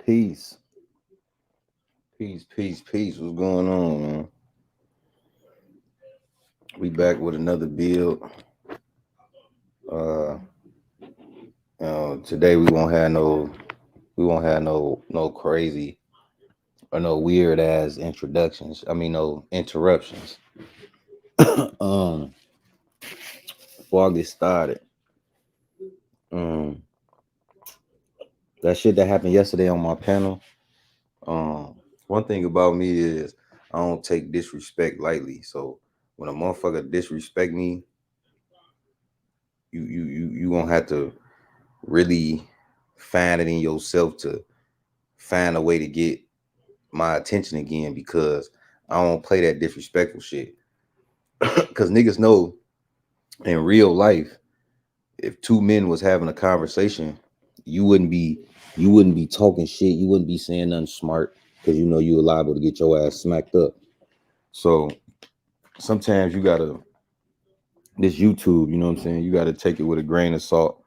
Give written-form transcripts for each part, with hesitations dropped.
Peace. Peace. What's going on, man? We back with another build. Uh, Today we won't have no crazy or no weird ass introductions. I mean no interruptions. um, Before I get started, um, that shit that happened yesterday on my panel. One thing about me is I don't take disrespect lightly. So when a motherfucker disrespect me, you gonna have to really find it in yourself to find a way to get my attention again because I don't play that disrespectful shit. Cause niggas know in real life, if two men was having a conversation, you wouldn't be you wouldn't be talking shit. You wouldn't be saying nothing smart because you know you were liable to get your ass smacked up. So sometimes you gotta this YouTube, you know what I'm saying? You gotta take it with a grain of salt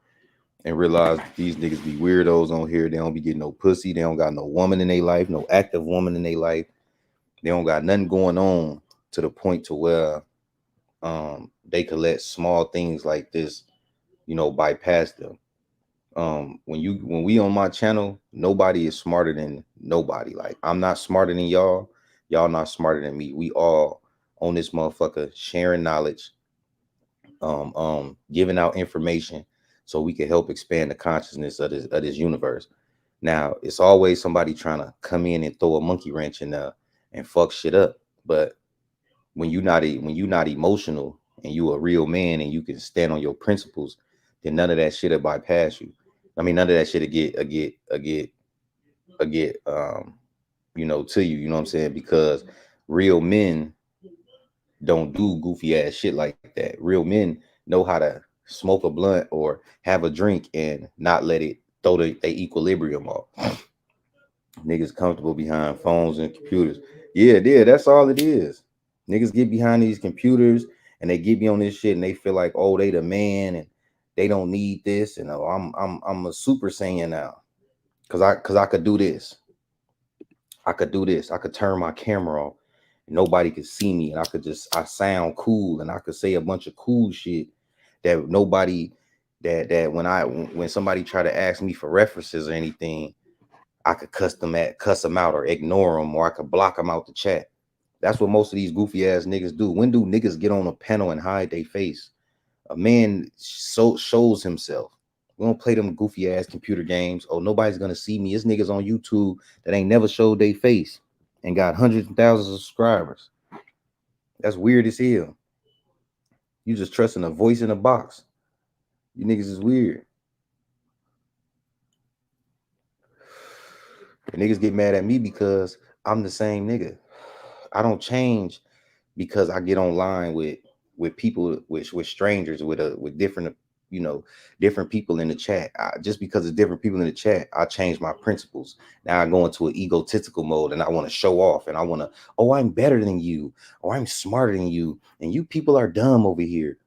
and realize these niggas be weirdos on here. They don't be getting no pussy. They don't got no woman in their life, no active woman in their life. They don't got nothing going on to the point to where they could let small things like this, bypass them. When we on my channel, nobody is smarter than nobody. Like I'm not smarter than y'all. Y'all not smarter than me. We all on this motherfucker sharing knowledge, giving out information so we can help expand the consciousness of this universe. Now, it's always somebody trying to come in and throw a monkey wrench in there and fuck shit up. But when you not emotional and you a real man and you can stand on your principles, then none of that shit will bypass you. I mean, none of that shit will get to you. You know what I'm saying? Because real men don't do goofy ass shit like that. Real men know how to smoke a blunt or have a drink and not let it throw the equilibrium off. Niggas comfortable behind phones and computers. Yeah, that's all it is. Niggas get behind these computers and they get me on this shit and they feel like, oh, they the man and they don't need this. And oh, I'm a super saiyan now. Cause I could do this. I could do this. I could turn my camera off. Nobody could see me, and I sound cool, and I could say a bunch of cool shit that nobody that when somebody try to ask me for references or anything, I could cuss them out or ignore them, or I could block them out the chat. That's what most of these goofy ass niggas do. When do niggas get on a panel and hide their face? A man shows himself. We don't play them goofy ass computer games. Oh, nobody's gonna see me. It's niggas on YouTube that ain't never showed their face and got hundreds of thousands of subscribers. That's weird as hell. You just trusting a voice in a box. You niggas is weird. And niggas get mad at me because I'm the same nigga. I don't change because I get online with people with strangers with different different people in the chat. Just because it's different people in the chat, I change my principles. Now I go into an egotistical mode and I want to show off and I want to, oh, I'm better than you, or I'm smarter than you, and you people are dumb over here.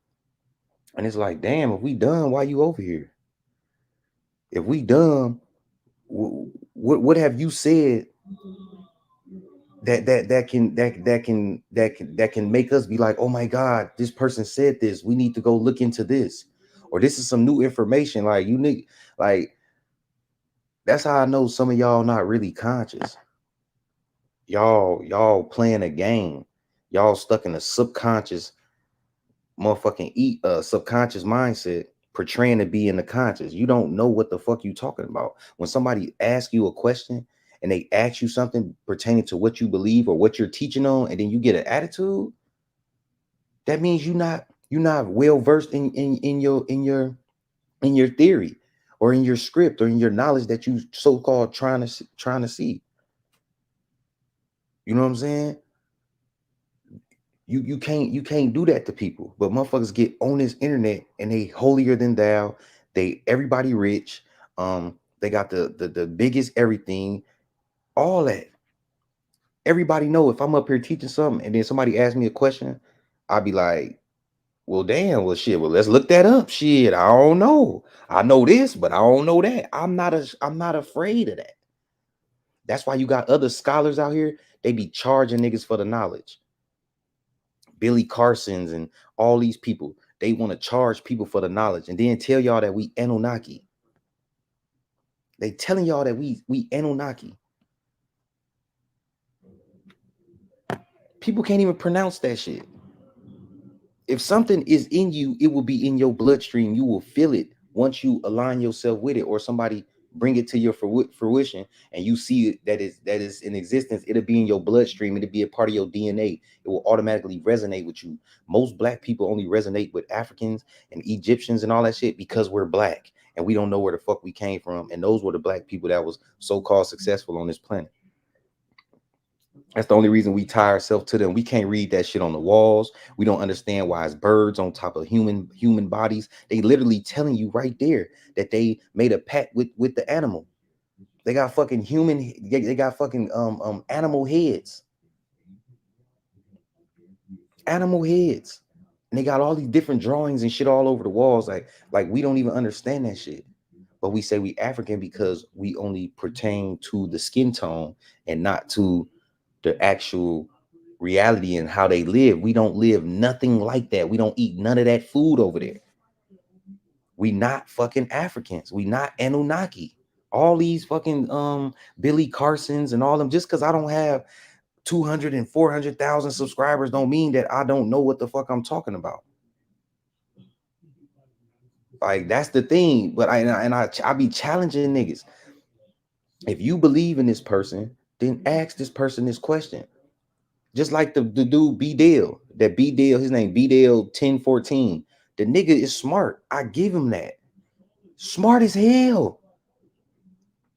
And it's like, damn, if we dumb, why you over here? If we dumb, what have you said that can make us be like, oh my god, this person said this, we need to go look into this, or this is some new information. Like you need, like, that's how I know some of y'all not really conscious. Y'all playing a game. Y'all stuck in a subconscious motherfucking subconscious mindset, portraying to be in the conscious. You don't know what the fuck you talking about. When somebody asks you a question and they ask you something pertaining to what you believe or what you're teaching on, and then you get an attitude, that means you're not well versed in your theory or in your script or in your knowledge that you so-called trying to see. You know what I'm saying? You can't do that to people. But motherfuckers get on this internet and they holier than thou. They everybody rich. They got the biggest everything, all that. Everybody know if I'm up here teaching something and then somebody asks me a question, I'll be like, well, damn, well, shit, well, let's look that up. Shit, I don't know. I know this, but I don't know that. I'm not afraid of that. That's why you got other scholars out here. They be charging niggas for the knowledge. Billy Carsons and all these people, they want to charge people for the knowledge and then tell y'all that we Anunnaki. They telling y'all that we Anunnaki. People can't even pronounce that shit. If something is in you, it will be in your bloodstream. You will feel it once you align yourself with it, or somebody bring it to your fruition, and you see it, that is in existence. It'll be in your bloodstream. It'll be a part of your DNA. It will automatically resonate with you. Most black people only resonate with Africans and Egyptians and all that shit because we're black and we don't know where the fuck we came from. And those were the black people that was so-called successful on this planet. That's the only reason we tie ourselves to them. We can't read that shit on the walls. We don't understand why it's birds on top of human bodies. They literally telling you right there that they made a pact with the animal. They got fucking human. They got fucking animal heads. Animal heads. And they got all these different drawings and shit all over the walls. Like we don't even understand that shit. But we say we African because we only pertain to the skin tone and not to the actual reality and how they live. We don't live nothing like that. We don't eat none of that food over there. We not fucking Africans. We not Anunnaki. All these fucking Billy Carsons and all them, just because I don't have 200 and 400,000 subscribers don't mean that I don't know what the fuck I'm talking about. Like, that's the thing. But I be challenging niggas. If you believe in this person, then ask this person this question. Just like the dude B Dale, that B Dale, his name B Dale 1014. The nigga is smart. I give him that. Smart as hell.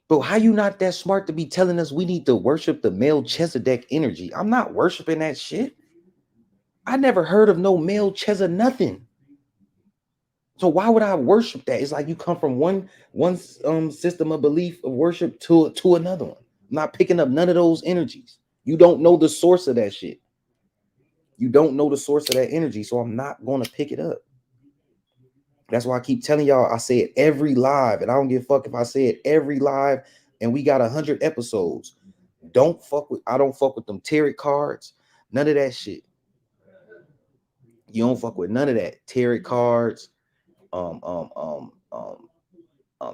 But how you not that smart to be telling us we need to worship the Melchizedek energy? I'm not worshiping that shit. I never heard of no Melchizedek nothing. So why would I worship that? It's like you come from one system of belief of worship to another one. I'm not picking up none of those energies. You don't know the source of that shit. You don't know the source of that energy, so I'm not going to pick it up. That's why I keep telling y'all, I say it every live, and I don't give a fuck if I say it every live, and we got 100 episodes. I don't fuck with them tarot cards, none of that shit. You don't fuck with none of that. Tarot cards,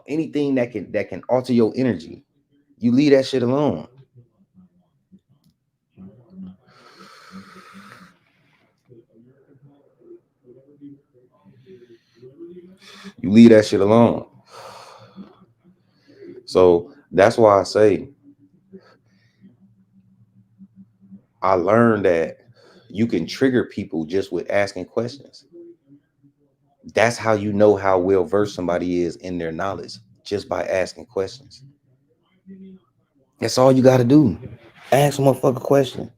anything that can alter your energy. You leave that shit alone. You leave that shit alone. So that's why I say I learned that you can trigger people just with asking questions. That's how you know how well versed somebody is in their knowledge, just by asking questions. That's all you got to do. Ask a motherfucker question.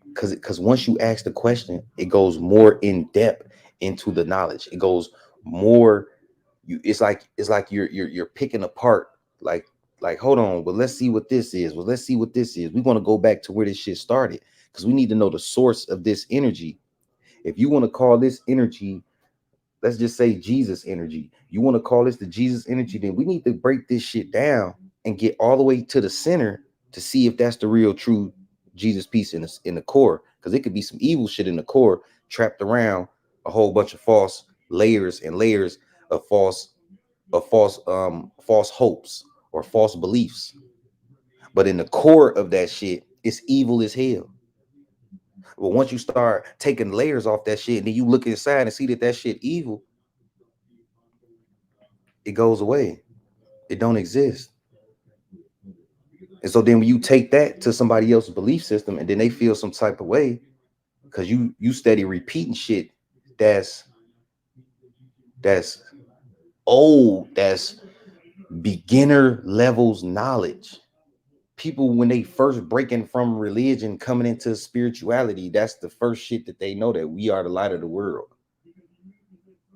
Because once you ask the question, it goes more in depth into the knowledge. It goes more. It's like you're picking apart. Like hold on. Well, let's see what this is. Well, let's see what this is. We want to go back to where this shit started because we need to know the source of this energy. If you want to call this energy, let's just say Jesus energy. You want to call this the Jesus energy, then we need to break this shit down and get all the way to the center to see if that's the real true Jesus piece in the core. Because it could be some evil shit in the core trapped around a whole bunch of false layers and layers of false hopes or false beliefs. But in the core of that shit, it's evil as hell. But once you start taking layers off that shit, and then you look inside and see that that shit evil, it goes away. It don't exist. And so then when you take that to somebody else's belief system, and then they feel some type of way because you steady repeating shit that's old, that's beginner levels knowledge. People, when they first breaking from religion coming into spirituality, that's the first shit that they know, that we are the light of the world.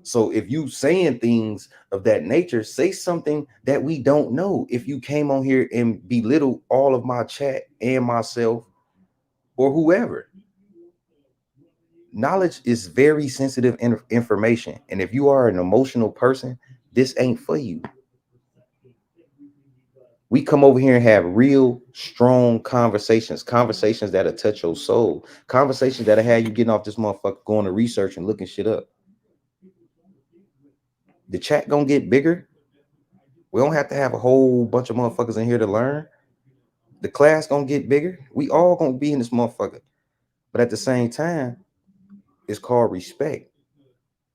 So if you saying things of that nature, say something that we don't know. If you came on here and belittle all of my chat and myself or whoever, knowledge is very sensitive information. And if you are an emotional person, this ain't for you. We come over here and have real strong conversations, conversations that'll touch your soul, conversations that'll have you getting off this motherfucker, going to research and looking shit up. The chat gonna get bigger. We don't have to have a whole bunch of motherfuckers in here to learn. The class gonna get bigger. We all gonna be in this motherfucker. But at the same time, it's called respect.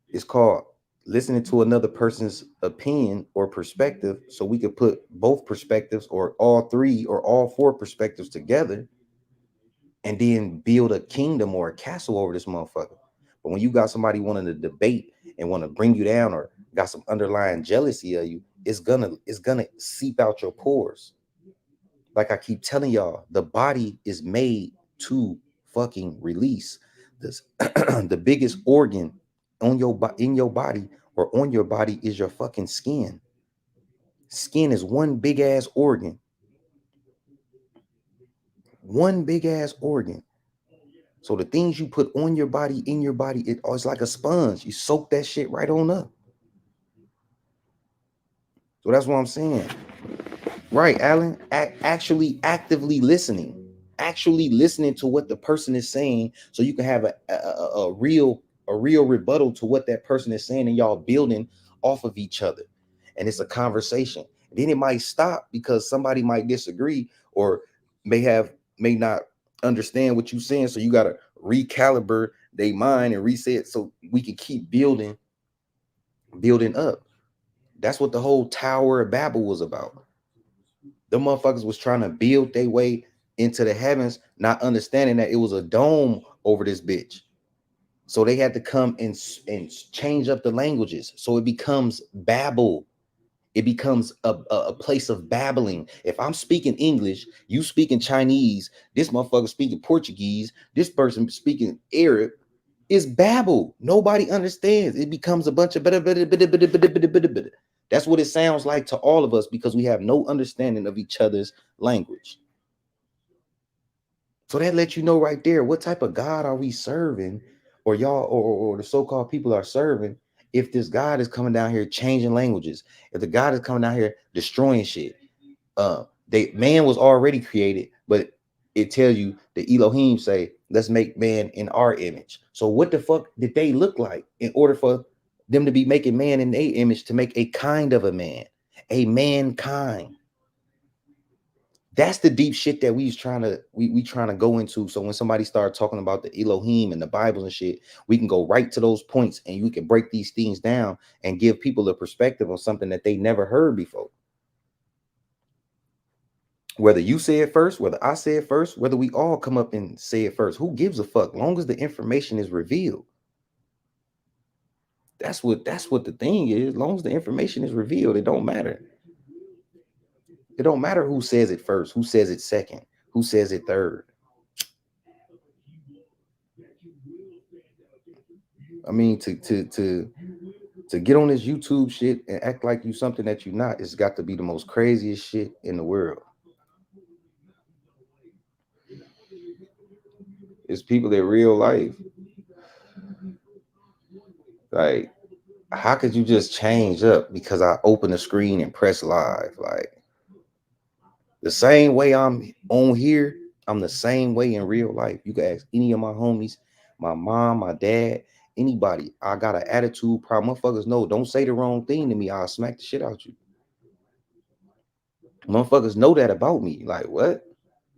It's called listening to another person's opinion or perspective so we could put both perspectives or all three or all four perspectives together and then build a kingdom or a castle over this motherfucker. But when you got somebody wanting to debate and want to bring you down or got some underlying jealousy of you, it's gonna seep out your pores. Like I keep telling y'all, the body is made to fucking release. This the biggest organ on in your body or on your body is your fucking skin. Skin is one big ass organ. One big ass organ. So the things you put on your body, in your body, it's like a sponge. You soak that shit right on up. So that's what I'm saying. Right, Alan. Actually actively listening. Actually listening to what the person is saying so you can have a real rebuttal to what that person is saying and y'all building off of each other. And it's a conversation. Then it might stop because somebody might disagree or may not understand what you're saying. So you gotta recalibrate their mind and reset so we can keep building up. That's what the whole Tower of Babel was about. The motherfuckers was trying to build their way into the heavens, not understanding that it was a dome over this bitch. So they had to come and change up the languages. So it becomes Babel. It becomes a place of babbling. If I'm speaking English, you speaking Chinese, this motherfucker speaking Portuguese, this person speaking Arab, is Babel. Nobody understands. It becomes a bunch of bada. That's what it sounds like to all of us because we have no understanding of each other's language. So that lets you know right there what type of God are we serving, or y'all, or the so-called people are serving. If this God is coming down here changing languages, if the God is coming down here destroying shit, man was already created, but it tells you the Elohim say, let's make man in our image. So what the fuck did they look like in order for them to be making man in their image to make a kind of a man, a mankind? That's the deep shit that we trying to go into. So when somebody started talking about the Elohim and the Bibles and shit, we can go right to those points and you can break these things down and give people a perspective on something that they never heard before. Whether you say it first, whether I say it first, whether we all come up and say it first, who gives a fuck? Long as the information is revealed. That's what the thing is. Long as the information is revealed, it don't matter. It don't matter who says it first, who says it second, who says it third. I mean, to get on this YouTube shit and act like you something that you're not, it's got to be the most craziest shit in the world. It's people in real life. Like, how could you just change up because I open the screen and press live? Like, the same way I'm on here, I'm the same way in real life. You can ask any of my homies, my mom, my dad, anybody. I got an attitude problem. Motherfuckers know, don't say the wrong thing to me. I'll smack the shit out you. Motherfuckers know that about me. Like, what?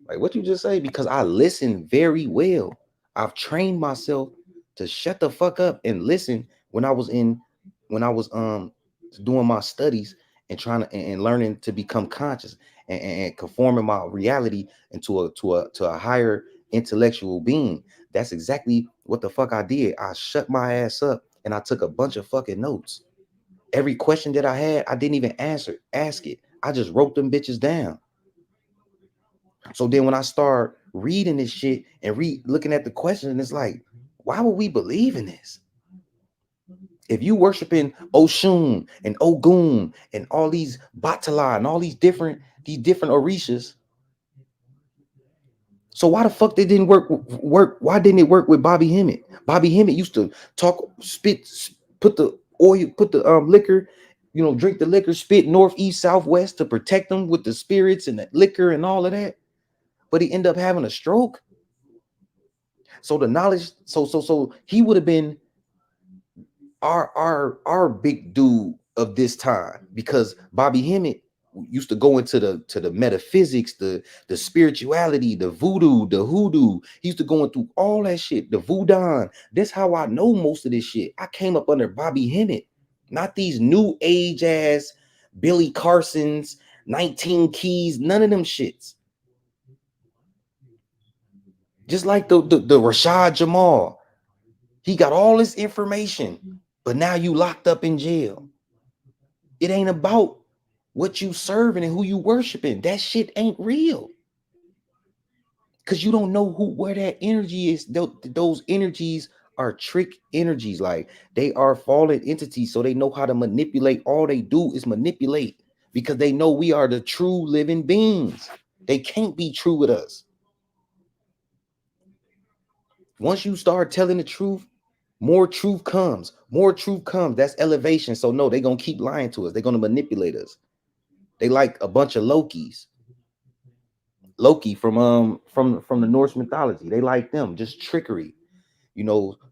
Like, what you just say? Because I listen very well. I've trained myself to shut the fuck up and listen when I was doing my studies and trying to and learning to become conscious and conforming my reality into a higher intellectual being. That's exactly what the fuck I did. I shut my ass up and I took a bunch of fucking notes. Every question that I had, I didn't even ask it. I just wrote them bitches down. So then when I start reading this shit and looking at the question, it's like, why would we believe in this? If you worshiping Oshun and Ogun and all these Batala and all these different Orishas, so why the fuck they didn't work? Why didn't it work with Bobby Hemmett? Bobby Hemmett used to talk, put the oil, put the liquor drink the liquor, spit north, east, southwest to protect them with the spirits and the liquor and all of that. But he ended up having a stroke. So the knowledge, so he would have been our big dude of this time, because Bobby Hemmett used to go into the metaphysics, the spirituality, the voodoo, the hoodoo. He used to go into all that shit, the voodoo. That's how I know most of this shit. I came up under Bobby Hemmett, not these new age ass Billy Carsons, 19 keys, none of them shits. Just like the Rashad Jamal. He got all this information, but now you locked up in jail. It ain't about what you serving and who you worshiping. That shit ain't real. Cause you don't know where that energy is. Those energies are trick energies. Like, they are fallen entities, so they know how to manipulate. All they do is manipulate, because they know we are the true living beings. They can't be true with us. Once you start telling the truth, more truth comes. More truth comes. That's elevation. So no, they're gonna keep lying to us. They're gonna manipulate us. They like a bunch of Lokis. Loki from the Norse mythology. They like them, just trickery,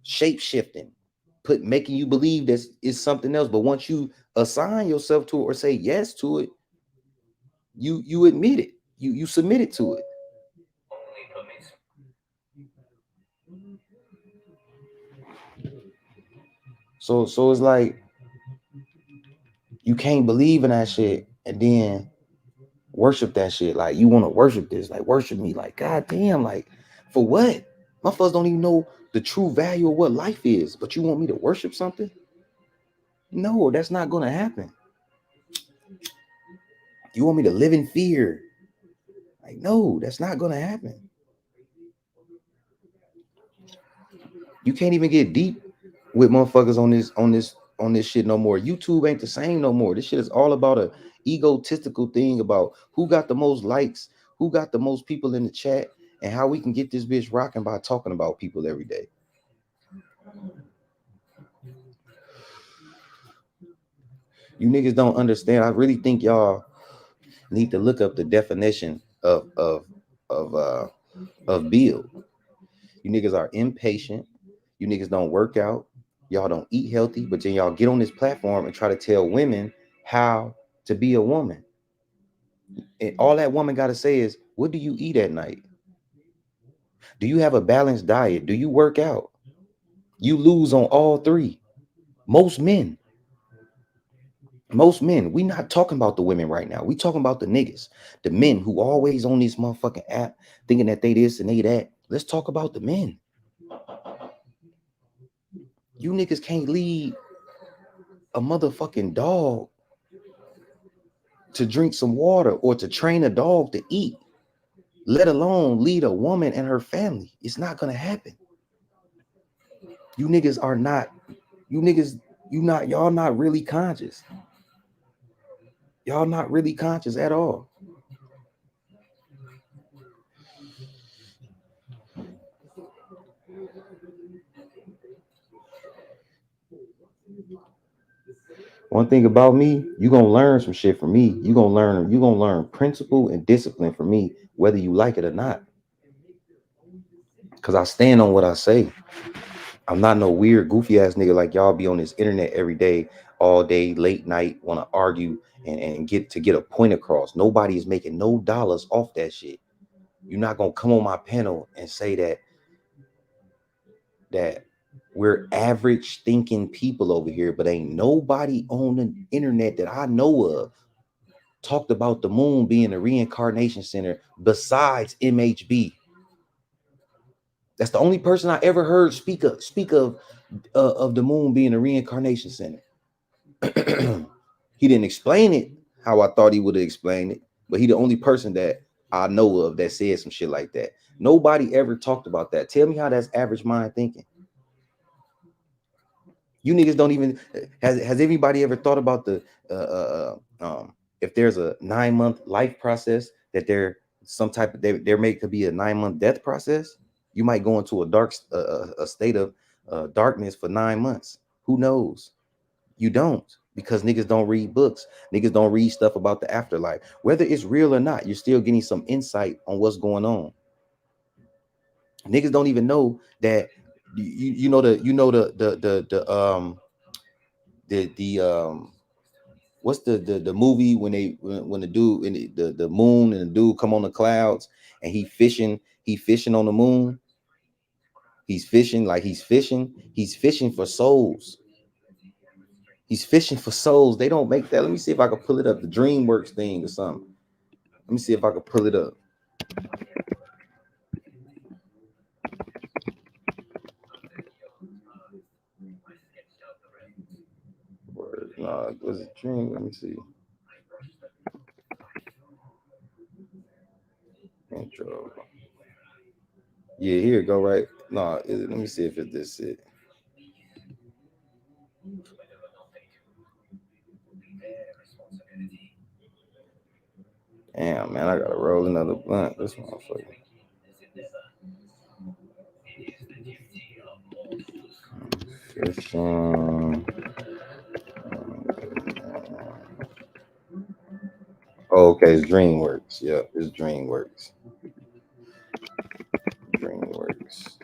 shape shifting, making you believe this is something else. But once you assign yourself to it or say yes to it, you admit it. You submit it to it. So it's like you can't believe in that shit and then worship that shit. Like, you want to worship this, like, worship me. Like, god damn, like, for what? Motherfuckers don't even know the true value of what life is, but you want me to worship something? No, that's not gonna happen. You want me to live in fear? Like, no, that's not gonna happen. You can't even get deep with motherfuckers on this shit no more. YouTube ain't the same no more. This shit is all about a egotistical thing about who got the most likes, who got the most people in the chat, and how we can get this bitch rocking by talking about people every day. You niggas don't understand. I really think y'all need to look up the definition of build. You niggas are impatient. You niggas don't work out. Y'all don't eat healthy, but then y'all get on this platform and try to tell women how to be a woman. And all that woman got to say is, what do you eat at night? Do you have a balanced diet? Do you work out? You lose on all three. Most men. We not talking about the women right now. We talking about the niggas. The men who always on this motherfucking app thinking that they this and they that. Let's talk about the men. You niggas can't lead a motherfucking dog to drink some water or to train a dog to eat, let alone lead a woman and her family. It's not gonna happen. You niggas are not, y'all not really conscious. Y'all not really conscious at all. One thing about me, you gonna learn some shit from me. You gonna learn principle and discipline from me, whether you like it or not. Cause I stand on what I say. I'm not no weird, goofy ass nigga like y'all be on this internet every day, all day, late night, want to argue and get a point across. Nobody is making no dollars off that shit. You're not gonna come on my panel and say that we're average thinking people over here, but ain't nobody on the internet that I know of talked about the moon being a reincarnation center besides MHB. That's the only person I ever heard speak of the moon being a reincarnation center. He didn't explain it how I thought he would have explained it, but he the only person that I know of that said some shit like that. Nobody ever talked about that. Tell me how that's average mind thinking. You niggas don't even has anybody ever thought about the if there's a 9-month life process that there some type of there may could be a 9-month death process. You might go into a dark a state of darkness for 9 months. Who knows? You don't, because niggas don't read books. Niggas don't read stuff about the afterlife. Whether it's real or not, you're still getting some insight on what's going on. Niggas don't even know that you know the what's the movie when when the dude in the moon and the dude come on the clouds and he fishing on the moon. He's fishing like he's fishing for souls. He's fishing for souls. They don't make that. Let me see if I can pull it up, the DreamWorks thing or something. Let me see if I can pull it up. Nah, was it Dream? Let me see. Intro. Yeah, here it go, right? No, let me see if it this it. Damn, man, I gotta roll another blunt. This motherfucker. Fishing. Oh, okay, it's DreamWorks. Yep, it's DreamWorks. DreamWorks.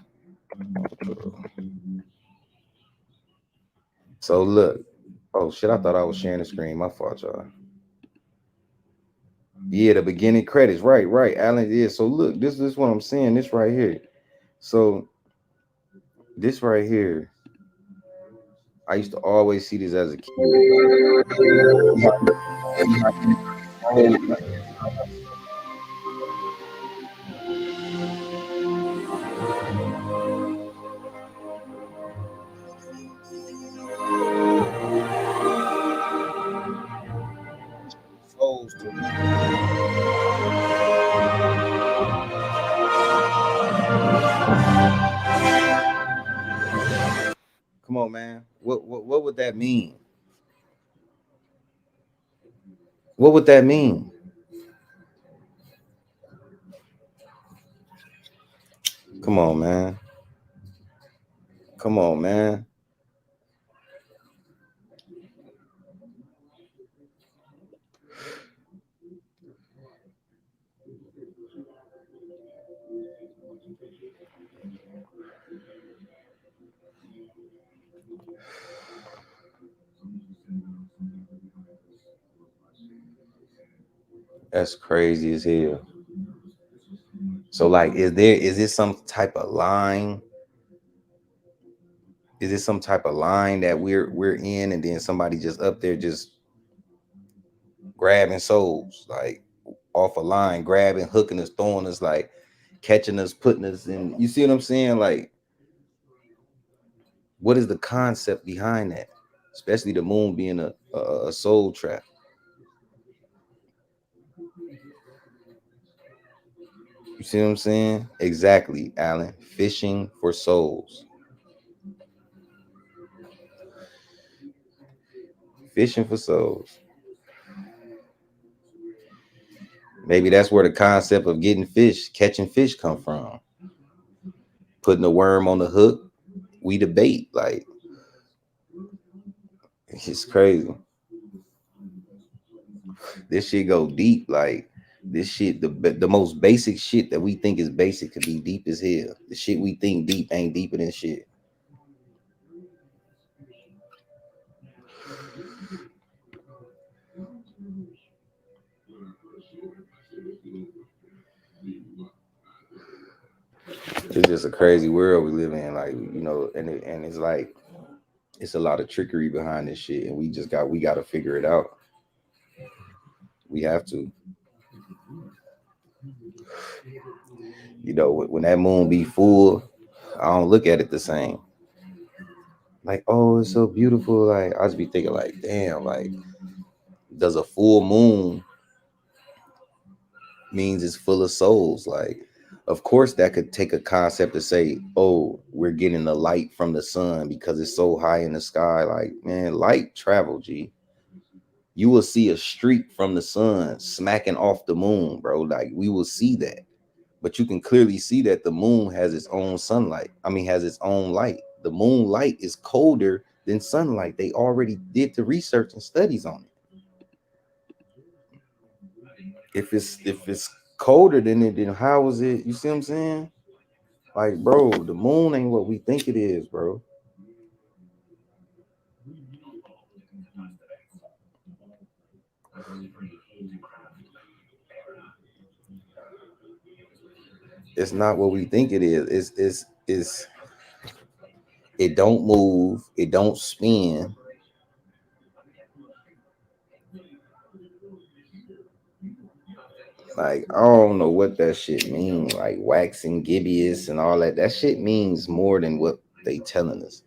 So look. Oh shit, I thought I was sharing the screen. My fault, y'all. Yeah, the beginning credits. Right, right. Alan, yeah. So look, this is what I'm saying. This right here. So this right here, I used to always see this as a kid. Come on, man. What would that mean? What would that mean? Come on, man. Come on, man. That's crazy as hell. So like, is this some type of line? Is this some type of line that we're in, and then somebody just up there just grabbing souls, like off a line, grabbing, hooking us, throwing us, like catching us, putting us in. You see what I'm saying? Like, what is the concept behind that? Especially the moon being a soul trap. You see what I'm saying? Exactly, Alan. Fishing for souls. Fishing for souls. Maybe that's where the concept of getting fish, catching fish come from. Putting a worm on the hook, we debate. Like, it's crazy. This shit go deep. Like, this shit, the most basic shit that we think is basic could be deep as hell. The shit we think deep ain't deeper than shit. It's just a crazy world we live in. Like, and it's like it's a lot of trickery behind this shit, and we got to figure it out. We have to. When that moon be full, I don't look at it the same. Like, oh, it's so beautiful. Like, I just be thinking, like, damn, like, does a full moon means it's full of souls? Like, of course, that could take a concept to say, oh, we're getting the light from the sun because it's so high in the sky. Like, man, light travel, G. You will see a streak from the sun smacking off the moon, bro. Like, we will see that. But you can clearly see that the moon has its own sunlight. I mean, has its own light. The moonlight is colder than sunlight. They already did the research and studies on it. If it's colder than it, then how is it? You see what I'm saying? Like, bro, the moon ain't what we think it is, bro. It's not what we think it is. It's it don't move, it don't spin. Like, I don't know what that shit means. Like waxing gibbous and all that. That shit means more than what they telling us.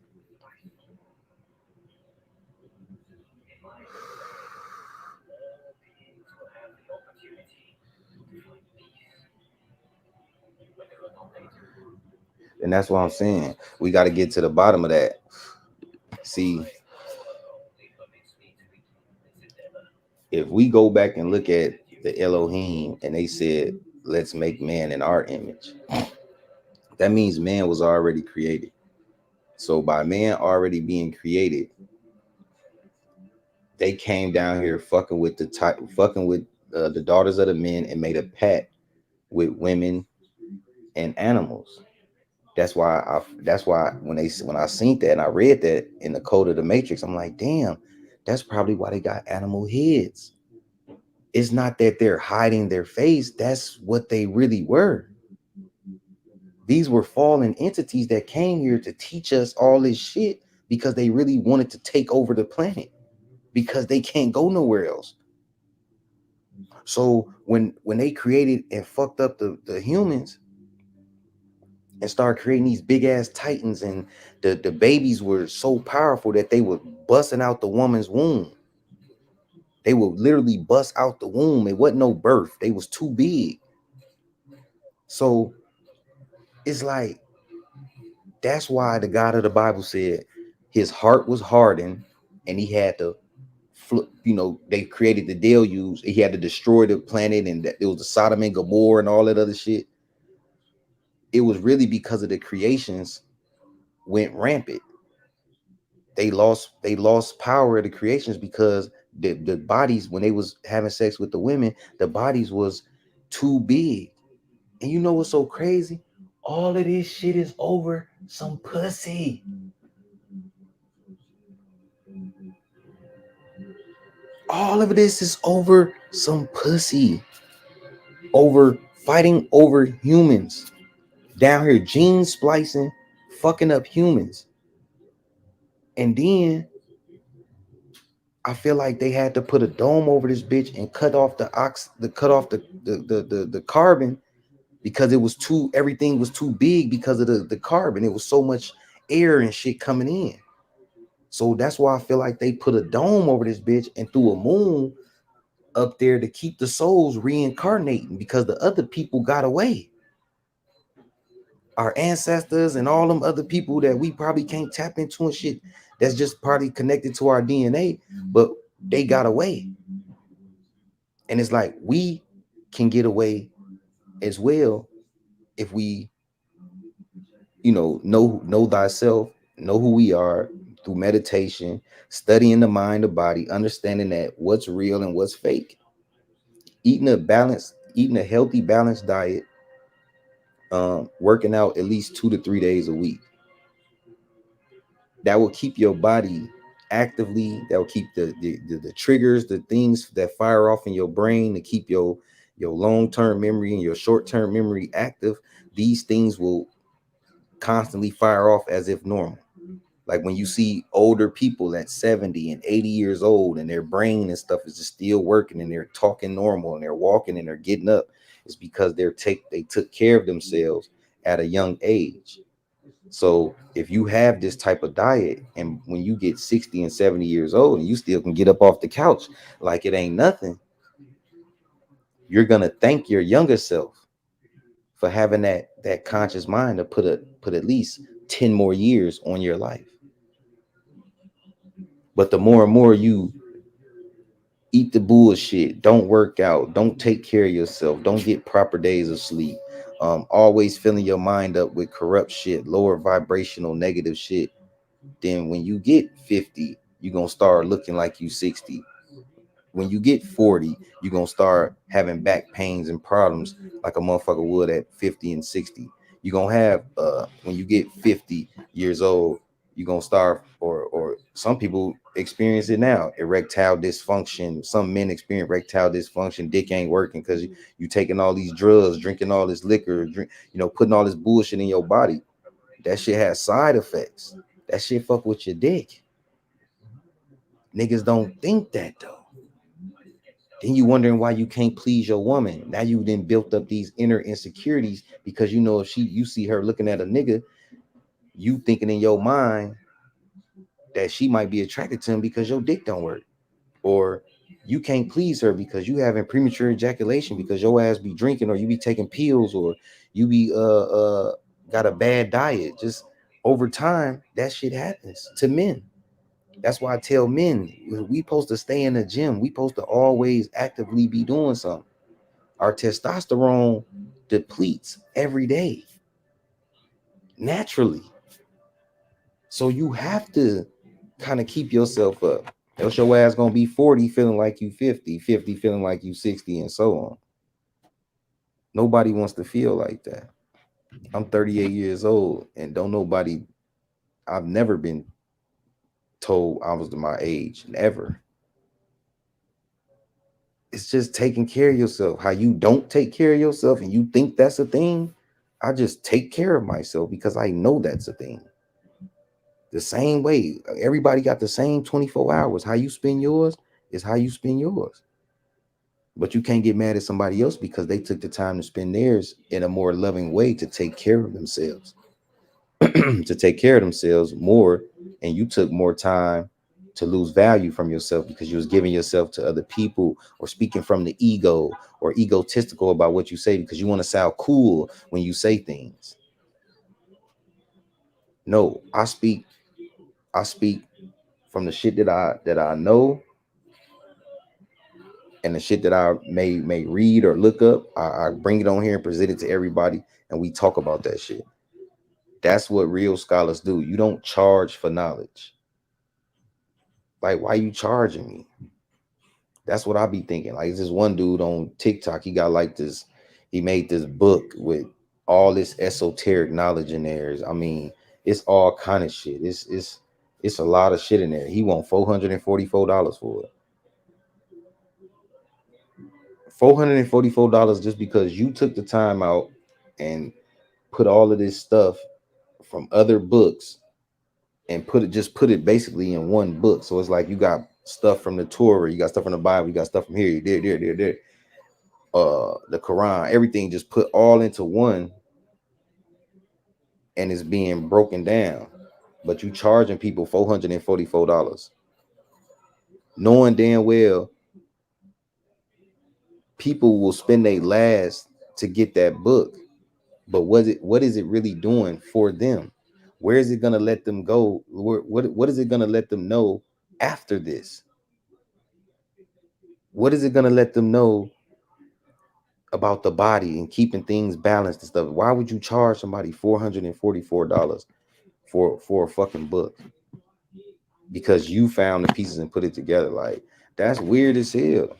And that's what I'm saying. We got to get to the bottom of that. See, if we go back and look at the Elohim and they said, let's make man in our image, that means man was already created. So by man already being created, they came down here fucking with the daughters of the men and made a pact with women and animals. That's why when I seen that and I read that in the code of the matrix, I'm like, damn, that's probably why they got animal heads. It's not that they're hiding their face, that's what they really were. These were fallen entities that came here to teach us all this shit because they really wanted to take over the planet because they can't go nowhere else. So when they created and fucked up the humans and started creating these big ass titans, and the babies were so powerful that they were busting out the woman's womb. They would literally bust out the womb. It wasn't no birth. They was too big. So it's like, that's why the God of the Bible said his heart was hardened and he had to they created the deluge. He had to destroy the planet, and that it was the Sodom and Gomorrah and all that other shit. It was really because of the creations went rampant. They lost power of the creations because the bodies, when they was having sex with the women, the bodies was too big. And you know what's so crazy? All of this shit is over some pussy. All of this is over some pussy. Over fighting over humans. Down here gene splicing, fucking up humans. And then I feel like they had to put a dome over this bitch and cut off the carbon, because it was too, everything was too big because of the carbon. It was so much air and shit coming in. So that's why I feel like they put a dome over this bitch and threw a moon up there to keep the souls reincarnating, because the other people got away. Our ancestors and all them other people that we probably can't tap into and shit, that's just partly connected to our DNA, but they got away. And it's like, we can get away as well if we, know thyself, know who we are through meditation, studying the mind, the body, understanding that what's real and what's fake, eating a healthy, balanced diet, working out at least 2 to 3 days a week. That will keep your body actively. That will keep the triggers, the things that fire off in your brain, to keep your long-term memory and your short-term memory active. These things will constantly fire off as if normal. Like when you see older people at 70 and 80 years old and their brain and stuff is just still working and they're talking normal and they're walking and they're getting up, it's because they took care of themselves at a young age. So if you have this type of diet, and when you get 60 and 70 years old and you still can get up off the couch like it ain't nothing, you're gonna thank your younger self for having that conscious mind to put at least 10 more years on your life. But the more and more you eat the bullshit, don't work out, don't take care of yourself, don't get proper days of sleep, always filling your mind up with corrupt shit, lower vibrational negative shit, Then when you get 50, you're gonna start looking like you 60. When you get 40, you're gonna start having back pains and problems like a motherfucker would at 50 and 60. You're gonna have when you get 50 years old, you're gonna start, or some people experience it now, erectile dysfunction. Some men experience erectile dysfunction, dick ain't working because you taking all these drugs, drinking all this liquor, putting all this bullshit in your body. That shit has side effects. That shit fuck with your dick. Niggas don't think that though. Then you wondering why you can't please your woman. Now you then built up these inner insecurities because if you see her looking at a nigga, you thinking in your mind that she might be attracted to him because your dick don't work. Or you can't please her because you having premature ejaculation because your ass be drinking, or you be taking pills, or you be got a bad diet. Just over time, that shit happens to men. That's why I tell men, we supposed to stay in the gym. We supposed to always actively be doing something. Our testosterone depletes every day naturally. So you have to kind of keep yourself up. Else your ass gonna be 40 feeling like you 50, 50 feeling like you 60, and so on. Nobody wants to feel like that. I'm 38 years old and don't nobody, I've never been told I was my age. Never. It's just taking care of yourself. How you don't take care of yourself and you think that's a thing. I just take care of myself because I know that's a thing. The same way, everybody got the same 24 hours. How you spend yours is how you spend yours. But you can't get mad at somebody else because they took the time to spend theirs in a more loving way to take care of themselves, to take care of themselves more. And you took more time to lose value from yourself because you was giving yourself to other people, or speaking from the ego, or egotistical about what you say because you want to sound cool when you say things. No, I speak from the shit that I know, and the shit that I may read or look up. I bring it on here and present it to everybody, and we talk about that shit. That's what real scholars do. You don't charge for knowledge. Like, why you charging me? That's what I be thinking. Like, this one dude on TikTok, he got like this, he made this book with all this esoteric knowledge in there. I mean, it's all kind of shit. It's a lot of shit in there. He want $444 for it. $444 just because you took the time out and put all of this stuff from other books and put it basically in one book. So it's like you got stuff from the Torah, you got stuff from the Bible, you got stuff from here, there. The Quran, everything just put all into one, and it's being broken down. But you charging people $444, knowing damn well people will spend their last to get that book. But what is it really doing for them? Where is it gonna let them go? What is it gonna let them know after this? What is it gonna let them know about the body and keeping things balanced and stuff? Why would you charge somebody $444 for a fucking book? Because you found the pieces and put it together. Like, that's weird as hell.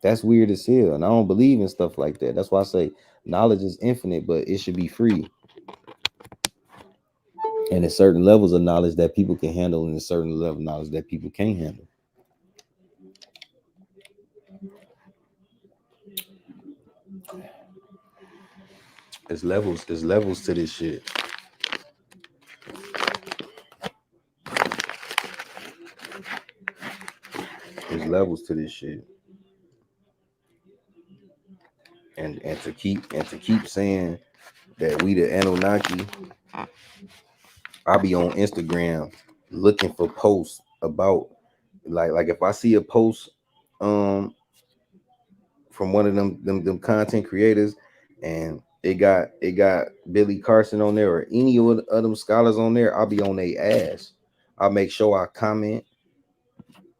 That's weird as hell. And I don't believe in stuff like that. That's why I say knowledge is infinite, but it should be free. And there's certain levels of knowledge that people can handle, and there's certain level of knowledge that people can't handle. There's levels to this shit. There's levels to this shit. And to keep saying that we the Anunnaki, I'll be on Instagram looking for posts about, like if I see a post um from one of them content creators, and it got Billy Carson on there or any of them scholars on there, I'll be on their ass. I'll make sure I comment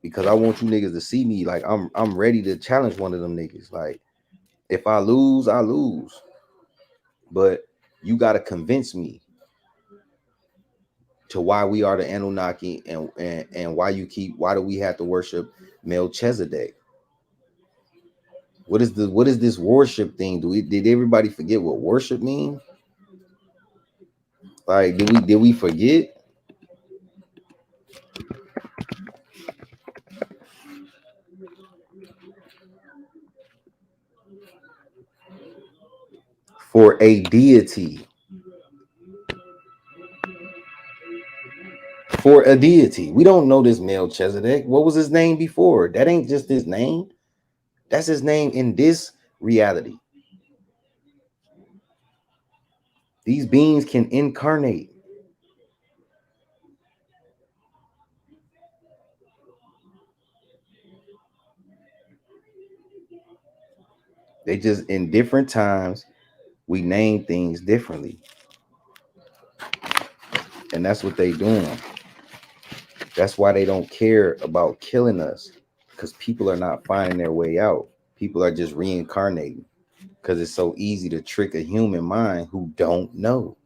because I want you niggas to see me. Like, I'm ready to challenge one of them niggas. Like, if I lose, I lose. But you gotta convince me. to why we are the Anunnaki, and why do we have to worship Melchizedek? What is this worship thing? Did everybody forget what worship means? Like, did we forget? For a deity. For a deity. We don't know this Melchizedek. What was his name before? That ain't just his name. That's his name in this reality. These beings can incarnate. They just in different times we name things differently. And that's what they doing. That's why they don't care about killing us. Because people are not finding their way out. People are just reincarnating. Because it's so easy to trick a human mind who don't know.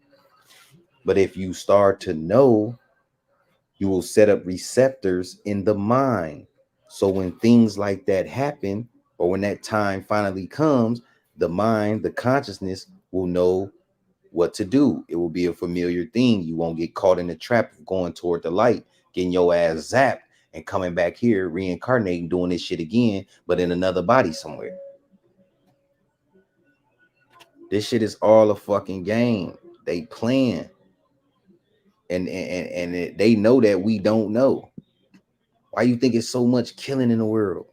But if you start to know, you will set up receptors in the mind. So when things like that happen, or when that time finally comes, the mind, the consciousness will know what to do. It will be a familiar thing. You won't get caught in the trap of going toward the light, getting your ass zapped, and coming back here, reincarnating, doing this shit again, but in another body somewhere. This shit is all a fucking game. They playing. They know that we don't know. Why you think it's so much killing in the world?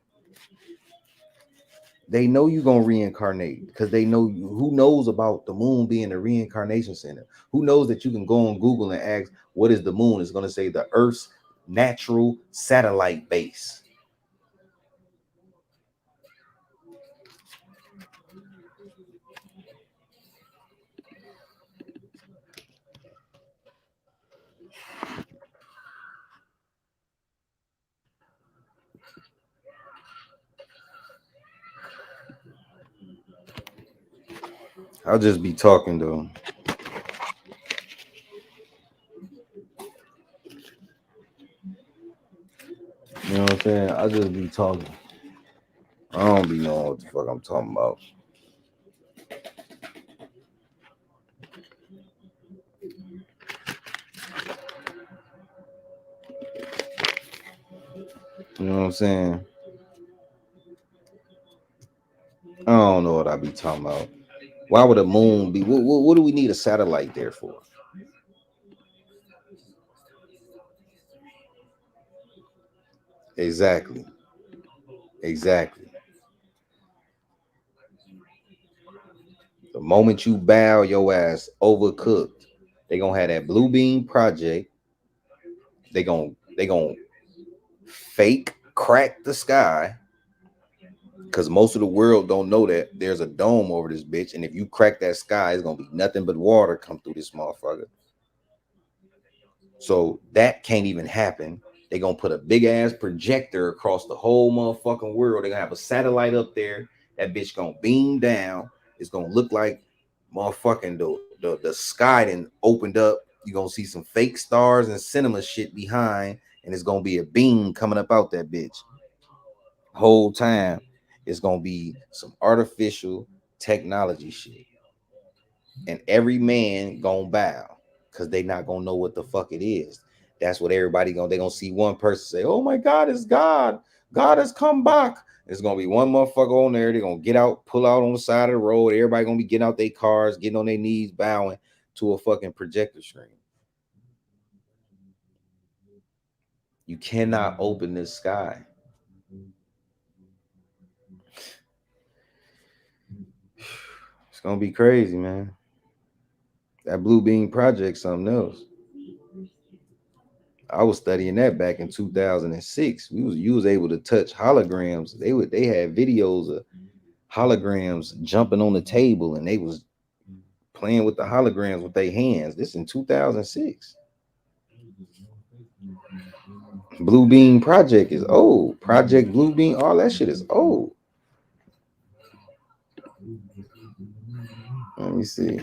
They know you're gonna reincarnate because they know you. Who knows about the moon being a reincarnation center? Who knows that you can go on Google and ask, what is the moon? It's gonna say the Earth's natural satellite base. I'll just be talking though. You know what I'm saying? I'll just be talking. I don't be knowing what the fuck I'm talking about. You know what I'm saying? I don't know what I be talking about. Why would a moon be? What do we need a satellite there for? Exactly. Exactly. The moment you bow your ass overcooked, they gonna have that blue beam project. They gonna fake crack the sky because most of the world don't know that there's a dome over this bitch, and if you crack that sky, it's gonna be nothing but water come through this motherfucker. So that can't even happen. They're gonna put a big ass projector across the whole motherfucking world. They're gonna have a satellite up there. That bitch gonna beam down. It's gonna look like motherfucking the sky then opened up. You're gonna see some fake stars and cinema shit behind, and it's gonna be a beam coming up out that bitch. Whole time it's gonna be some artificial technology shit. And every man gonna bow because they not gonna know what the fuck it is. That's what everybody gonna, they gonna see one person say, oh my God, it's God. God has come back. There's gonna be one motherfucker on there. They're gonna get out, pull out on the side of the road. Everybody gonna be getting out their cars, getting on their knees, bowing to a fucking projector screen. You cannot open this sky. It's gonna be crazy, man. That Blue Beam Project, something else. I was studying that back in 2006. You was able to touch holograms. They had videos of holograms jumping on the table, and they was playing with the holograms with their hands. This in 2006. Blue Beam Project is old. Project Blue Beam, all that shit is old. Let me see.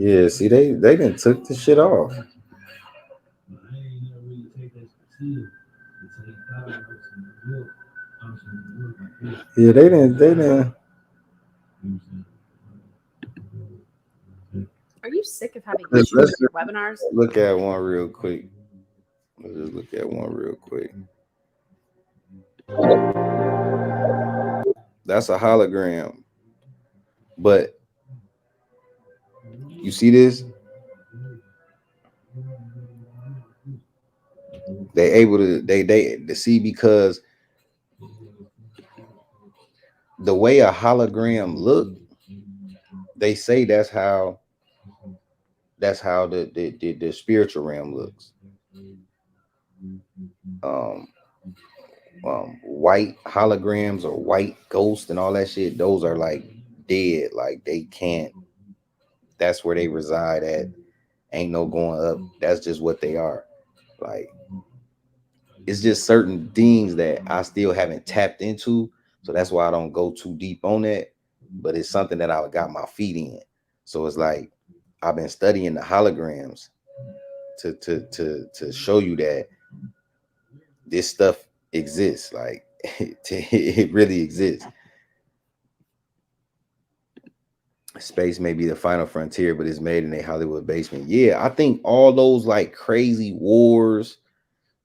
Yeah, see, they didn't took the shit off. Yeah, they didn't. Are you sick of having issues Let's with your webinars? look at one real quick. Let's just look at one real quick. That's a hologram. But you see this? They able to see because the way a hologram look, they say that's how the spiritual realm looks. Um, white holograms or white ghosts and all that shit, those are like dead. Like they can't. That's where they reside at. Ain't no going up. That's just what they are. Like it's just certain things that I still haven't tapped into. So that's why I don't go too deep on that. But it's something that I got my feet in. So it's like I've been studying the holograms to show you that this stuff exists. Like it really exists. Space may be the final frontier, but it's made in a Hollywood basement. Yeah, I think all those like crazy wars,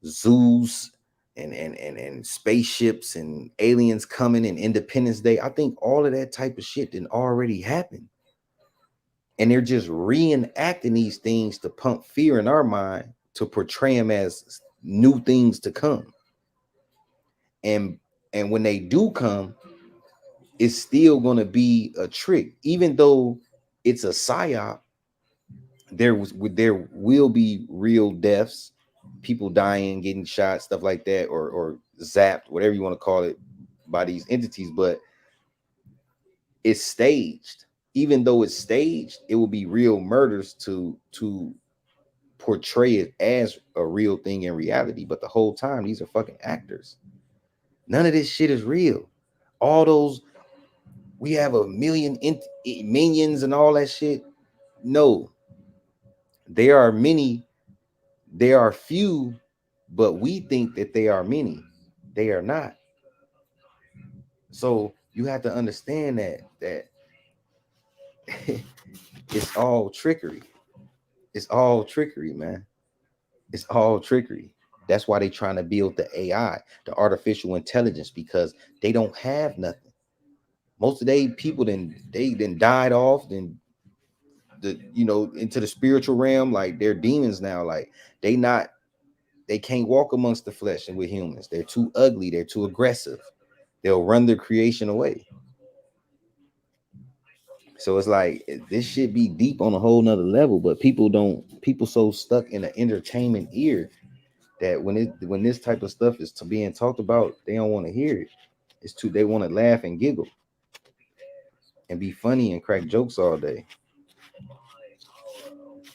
Zeus, and spaceships and aliens coming and Independence Day. I think all of that type of shit didn't already happen. And they're just reenacting these things to pump fear in our mind to portray them as new things to come. And and when they do come, it's still gonna be a trick, even though it's a psyop. There will be real deaths, people dying, getting shot, stuff like that, or zapped, whatever you want to call it, by these entities. But it's staged. Even though it's staged, it will be real murders to portray it as a real thing in reality. But the whole time, these are fucking actors. None of this shit is real. All those, we have a million minions and all that shit. No, there are many. There are few, but we think that they are many. They are not. So you have to understand that it's all trickery. It's all trickery, man. It's all trickery. That's why they trying to build the AI, the artificial intelligence, because they don't have nothing. Most of they people then died off, then into the spiritual realm, like they're demons now. Like they not they can't walk amongst the flesh and with humans. They're too ugly, they're too aggressive. They'll run their creation away. So it's like this should be deep on a whole nother level, but people so stuck in the entertainment ear that when this type of stuff is to being talked about, they don't want to hear it. They want to laugh and giggle and be funny and crack jokes all day.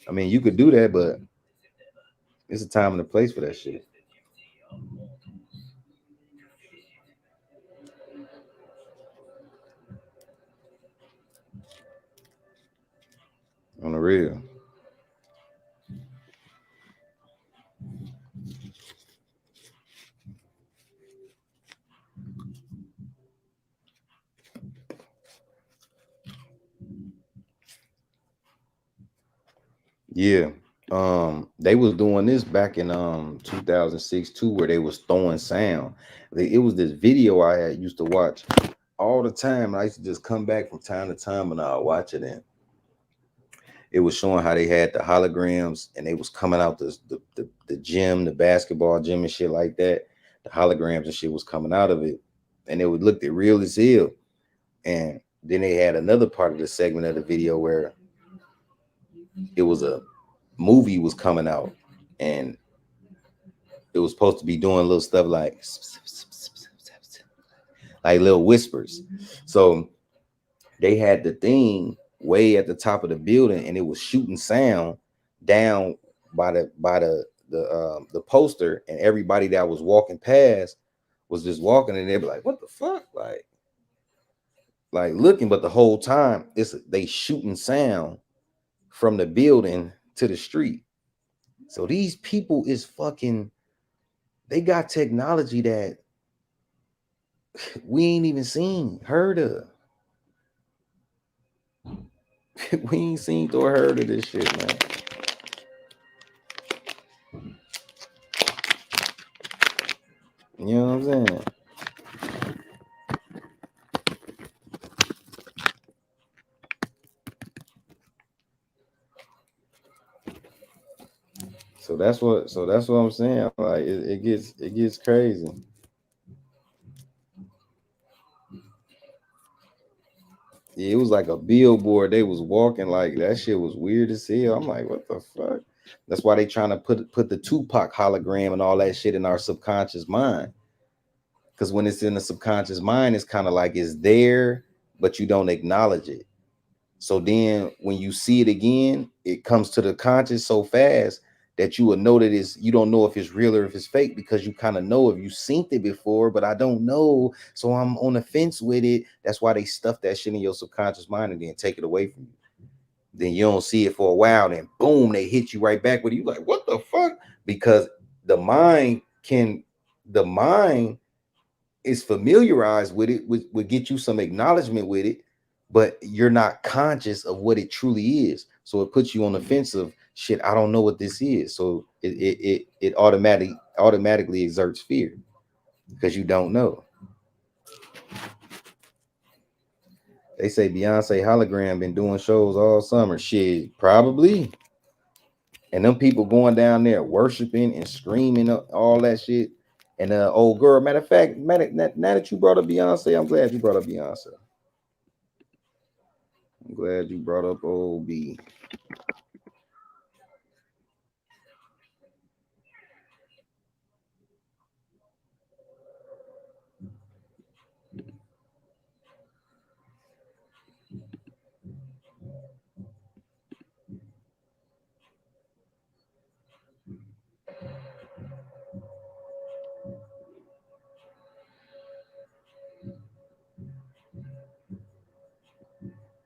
I mean, you could do that, but it's a time and a place for that shit. On the real. Yeah. They was doing this back in 2006 too, where they was throwing sound. It was this video I had used to watch all the time. I used to just come back from time to time and I'll watch it, and it was showing how they had the holograms and they was coming out the gym, the basketball gym and shit like that. The holograms and shit was coming out of it, and it would look real as hell. And then they had another part of the segment of the video where it was a movie was coming out, and it was supposed to be doing little stuff like little whispers. So they had the thing way at the top of the building, and it was shooting sound down by the poster, and everybody that was walking past was just walking, and they'd be like, "What the fuck?" Like looking, but the whole time they shooting sound from the building to the street. So these people is fucking, they got technology that we ain't even seen, heard of. We ain't seen or heard of this shit, man. You know what I'm saying? So that's what I'm saying. Like it gets crazy. Yeah, it was like a billboard. They was walking like that shit was weird as hell. I'm like, what the fuck? That's why they trying to put the Tupac hologram and all that shit in our subconscious mind. Because when it's in the subconscious mind, it's kind of like it's there, but you don't acknowledge it. So then when you see it again, it comes to the conscious so fast that you will know that you don't know if it's real or if it's fake, because you kind of know if you synced it before, but I don't know. So I'm on the fence with it. That's why they stuff that shit in your subconscious mind and then take it away from you. Then you don't see it for a while, then boom, they hit you right back with you like, what the fuck? Because the mind can, the mind is familiarized with it, would get you some acknowledgement with it, but you're not conscious of what it truly is. So it puts you on the fence of shit. I don't know what this is. So it automatically exerts fear because you don't know. They say Beyonce hologram been doing shows all summer. Shit, probably. And them people going down there worshiping and screaming all that shit. And old girl, matter of fact, now that you brought up Beyonce, I'm glad you brought up Beyonce. I'm glad you brought up old B.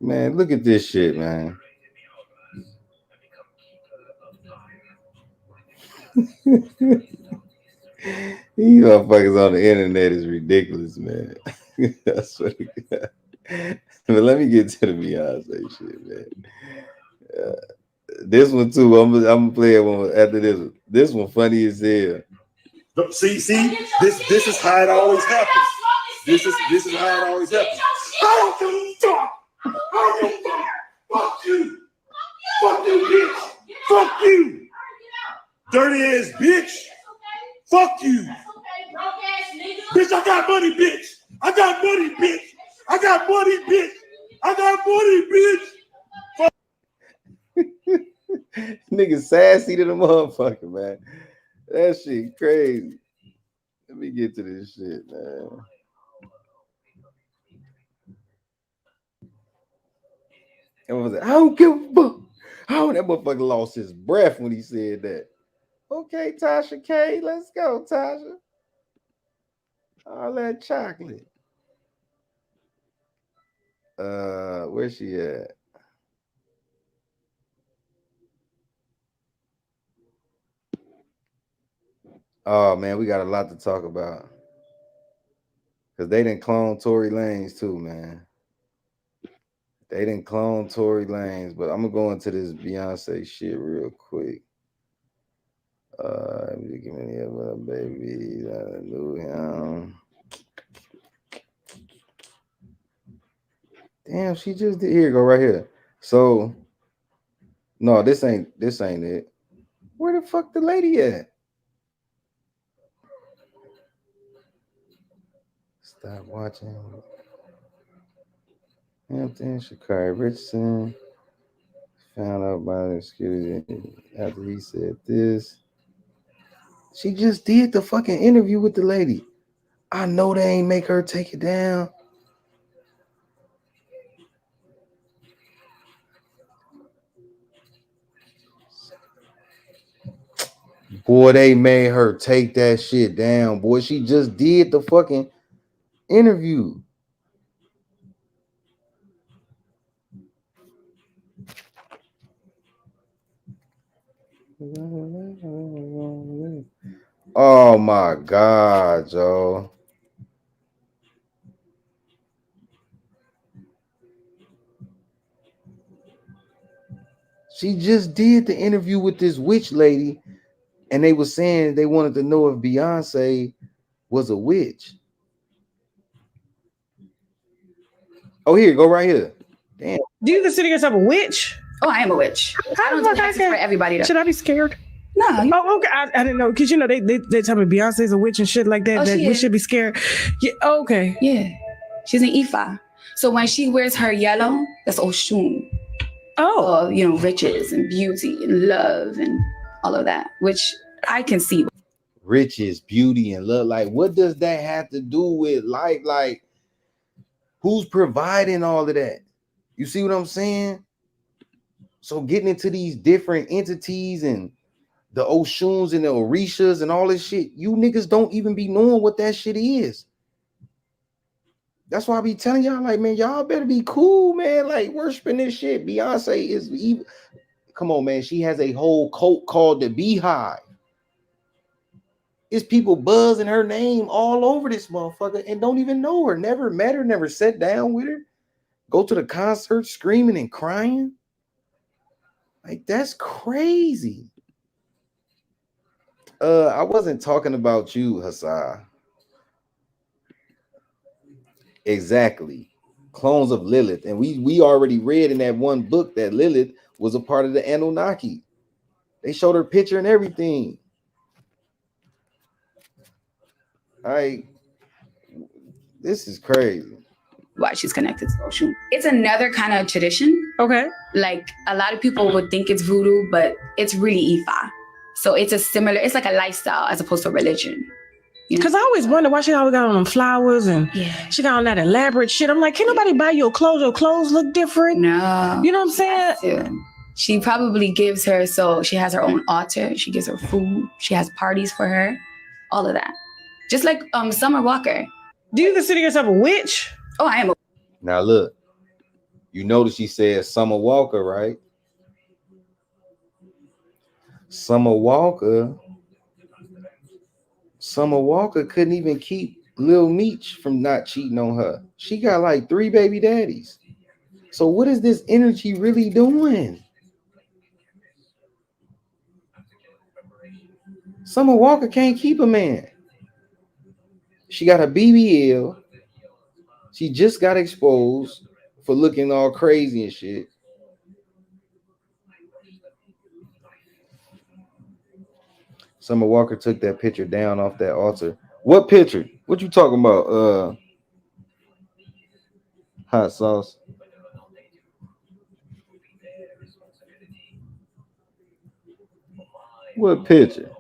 Man, look at this shit, man. These motherfuckers on the internet is ridiculous, man. I swear to God. But let me get to the Beyonce shit, man. This one too. I'm gonna play it one after this one. This one funny as hell. See, this is how it always happens. This is how it always happens. I don't give a fuck. I don't give a fuck. Fuck you. Fuck you, bitch. Fuck you. Dirty ass bitch. Fuck you. Bitch, I got money, bitch. I got money, bitch. I got money, bitch. I got money, bitch. Nigga sassy to the motherfucker, man. That shit crazy. Let me get to this shit, man. And was like, I don't give a fuck. How that motherfucker lost his breath when he said that. Okay, Tasha K, let's go, Tasha. All that chocolate. Where's she at? Oh man, we got a lot to talk about. Cause they didn't clone Tory Lanez too, man. They didn't clone Tory Lanez, but I'm gonna go into this Beyonce shit real quick. Give me a baby. I knew him. Damn, she just did. Here, go right here. So, no, this ain't it. Where the fuck the lady at? Stop watching. Hampton, Shakari Richardson found out by the security after he said this. She just did the fucking interview with the lady. I know they ain't make her take it down. Boy, they made her take that shit down. Boy, she just did the fucking interview. Oh my God, Joe. She just did the interview with this witch lady, and they were saying they wanted to know if Beyonce was a witch. Oh, here, go right here. Damn. Do you consider yourself a witch? Oh, I am a witch. I don't do hexes for everybody. Should I be scared? No. Oh, okay. I didn't know, because you know they tell me Beyonce's a witch and shit like that. Oh, that she we is. should be scared. Yeah. Okay. Yeah. She's an Ifa. So when she wears her yellow, that's Oshun. Oh. Riches and beauty and love and all of that, which I can see. Riches, beauty, and love. Like, what does that have to do with life? Like, who's providing all of that? You see what I'm saying? So getting into these different entities and the Oshuns and the Orishas and all this shit, you niggas don't even be knowing what that shit is. That's why I be telling y'all, like, man, y'all better be cool, man. Like, worshiping this shit. Beyonce is even. Come on, man. She has a whole cult called the Beehive. It's people buzzing her name all over this motherfucker and don't even know her. Never met her, never sat down with her. Go to the concert screaming and crying. Like, that's crazy. I wasn't talking about you, Hassan. Exactly. Clones of Lilith. And we already read in that one book that Lilith was a part of the Anunnaki. They showed her picture and everything. This is crazy. Why she's connected to Oshun. It's another kind of tradition. Okay. Like, a lot of people would think it's voodoo, but it's really Ifa. So it's like a lifestyle as opposed to religion. Because I always wonder why she always got on them flowers and she got on that elaborate shit. I'm like, can nobody buy your clothes? Your clothes look different. No. You know what I'm saying? She probably gives her, so she has her own altar. She gives her food. She has parties for her. All of that. Just like Summer Walker. Do you consider yourself a witch? Oh, I am a. Now look, you notice she said Summer Walker, right? Summer Walker couldn't even keep Lil Meech from not cheating on her. She got like 3 baby daddies. So what is this energy really doing? Summer Walker can't keep a man. She got a BBL. She just got exposed for looking all crazy and shit. Summer Walker took that picture down off that altar. What picture? What you talking about? Hot sauce. What picture?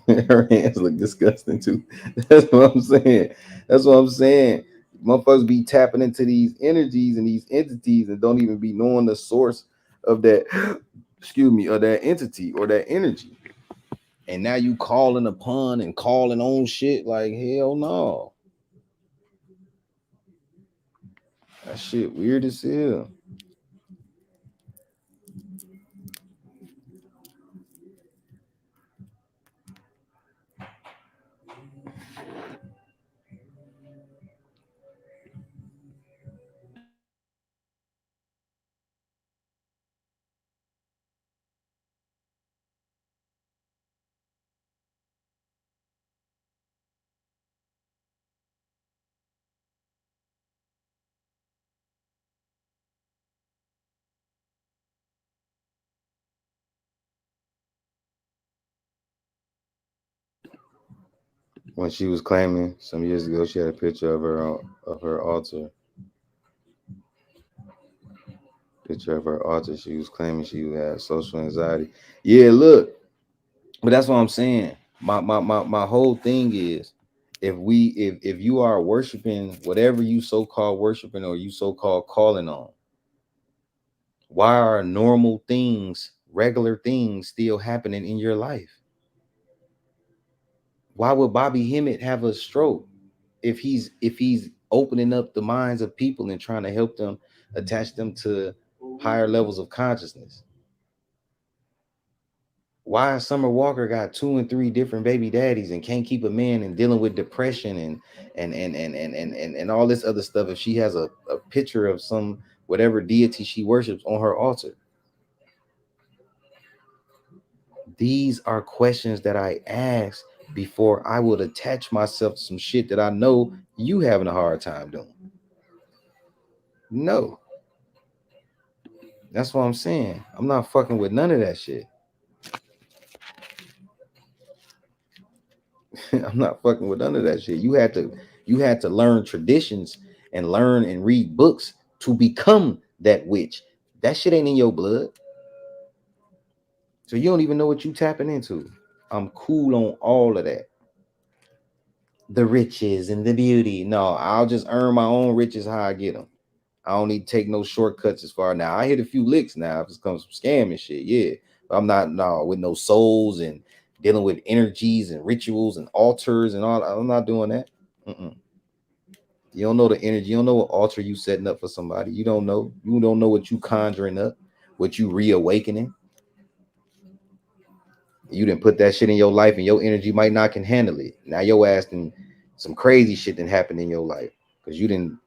Her hands look disgusting too. That's what I'm saying. Motherfuckers be tapping into these energies and these entities and don't even be knowing the source of that, of that entity or that energy. And now you calling upon and calling on shit like, hell no. That shit weird as hell. When she was claiming some years ago, she had a picture of her altar. Picture of her altar. She was claiming she had social anxiety. Yeah, look. But that's what I'm saying. My whole thing is, if you are worshiping whatever you so-called worshiping or you so-called calling on, why are normal things, regular things still happening in your life? Why would Bobby Hemmett have a stroke if he's opening up the minds of people and trying to help them attach them to higher levels of consciousness? Why Summer Walker got 2 and 3 different baby daddies and can't keep a man and dealing with depression and all this other stuff if she has a picture of some whatever deity she worships on her altar? These are questions that I ask before I would attach myself to some shit that I know you having a hard time doing. No, that's what I'm saying. I'm not fucking with none of that shit. I'm not fucking with none of that shit. You had to learn traditions and learn and read books to become that witch. That shit ain't in your blood. So you don't even know what you tapping into. I'm cool on all of that. The riches and the beauty. No, I'll just earn my own riches how I get them. I don't need to take no shortcuts as far now. I hit a few licks now if it's comes some scamming shit, yeah. But I'm not with no souls and dealing with energies and rituals and altars and all. I'm not doing that. Mm-mm. You don't know the energy. You don't know what altar you setting up for somebody. You don't know. You don't know what you conjuring up, what you reawakening. You didn't put that shit in your life, and your energy might not can handle it. Now your ass and some crazy shit didn't happen in your life because you didn't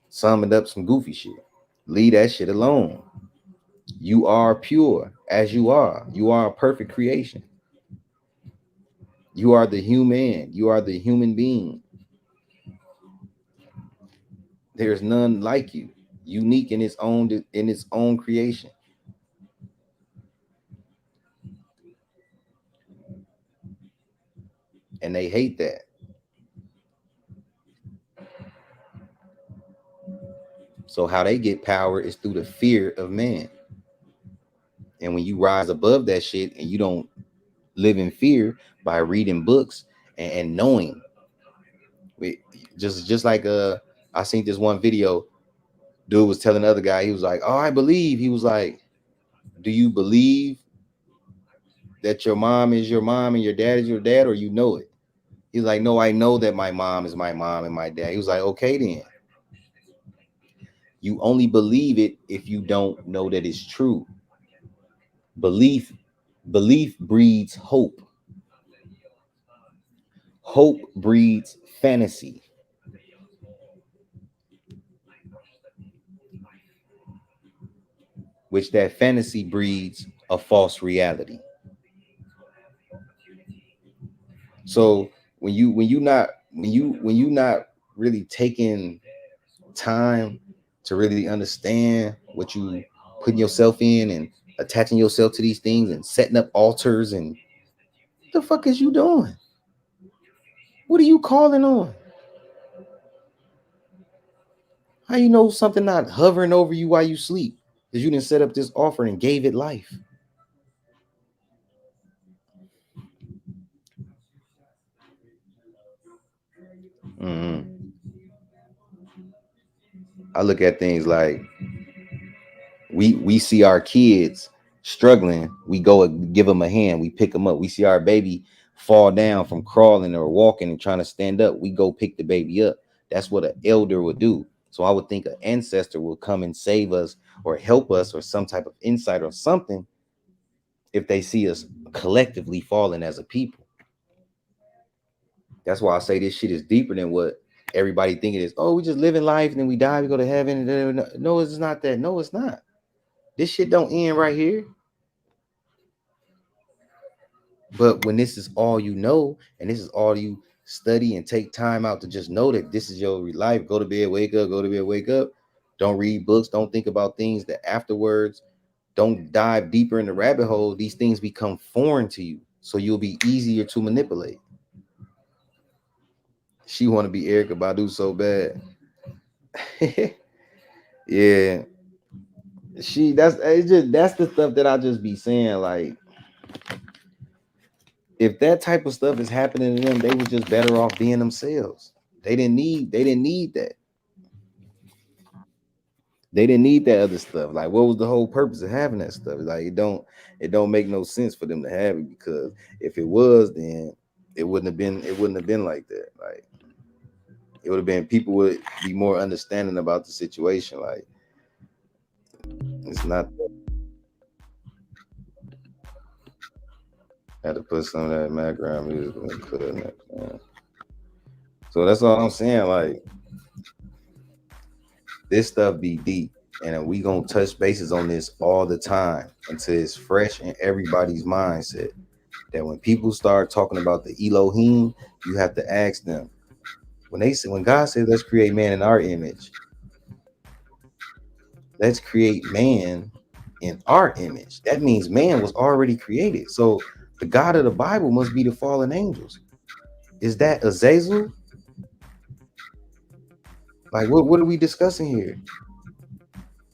summoned up some goofy shit. Leave that shit alone. You are pure as you are. You are a perfect creation. You are the human. You are the human being. There's none like you, unique in its own creation. And they hate that. So how they get power is through the fear of man. And when you rise above that shit and you don't live in fear by reading books and knowing, just like I seen this one video. Dude was telling the other guy, he was like, "Oh, I believe." He was like, "Do you believe that your mom is your mom and your dad is your dad, or you know it?" He's like, "No, I know that my mom is my mom and my dad." He was like, "Okay, then you only believe it if you don't know that it's true. Belief, belief breeds hope. Hope breeds fantasy, which that fantasy breeds a false reality." So when you not really taking time to really understand what you putting yourself in and attaching yourself to these things and setting up altars and what the fuck is you doing? What are you calling on? How you know something not hovering over you while you sleep? Because you didn't set up this offer and gave it life. Mm-hmm. I look at things like we see our kids struggling, we go and give them a hand, we pick them up. We see our baby fall down from crawling or walking and trying to stand up, we go pick the baby up. That's what an elder would do. So I would think an ancestor will come and save us or help us or some type of insight or something if they see us collectively falling as a people. That's why I say this shit is deeper than what everybody think it is. Oh, we just live in life and then we die, we go to heaven. No, it's not that. No, it's not. This shit don't end right here. But when this is all you know, and this is all you study and take time out to just know that this is your life, go to bed, wake up, go to bed, wake up. Don't read books. Don't think about things that afterwards. Don't dive deeper in the rabbit hole. These things become foreign to you, so you'll be easier to manipulate. She want to be Erica Badu so bad. Yeah, that's the stuff that I just be saying. Like, if that type of stuff is happening to them, they were just better off being themselves. They didn't need that. They didn't need that other stuff. Like, what was the whole purpose of having that stuff? Like, it don't make no sense for them to have it, because if it was, then it wouldn't have been like that. Like it would have been, people would be more understanding about the situation. Like it's not. Had to put some of that background music in the man. So that's all I'm saying. Like this stuff be deep, and we gonna touch bases on this all the time until it's fresh in everybody's mindset. That when people start talking about the Elohim, you have to ask them, when God says let's create man in our image, let's create man in our image. That means man was already created. So the God of the Bible must be the fallen angels. Is that Azazel? Like what are we discussing here?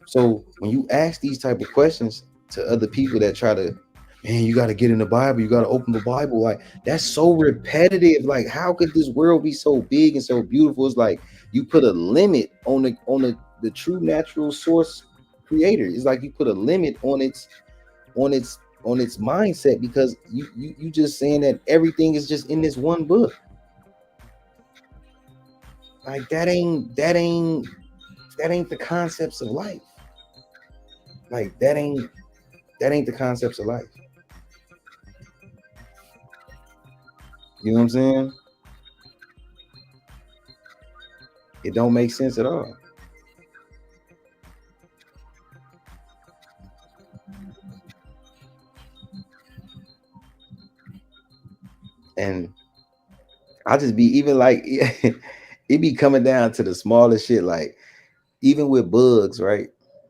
So when you ask these type of questions to other people that try to, man, you got to get in the Bible, you got to open the Bible, like that's so repetitive. Like how could this world be so big and so beautiful? It's like you put a limit on the true natural source creator. It's like you put a limit on its mindset, because you just saying that everything is just in this one book. Like that ain't the concepts of life. Like that ain't the concepts of life. You know what I'm saying? It don't make sense at all. And I just be even like it be coming down to the smallest shit, like even with bugs, right?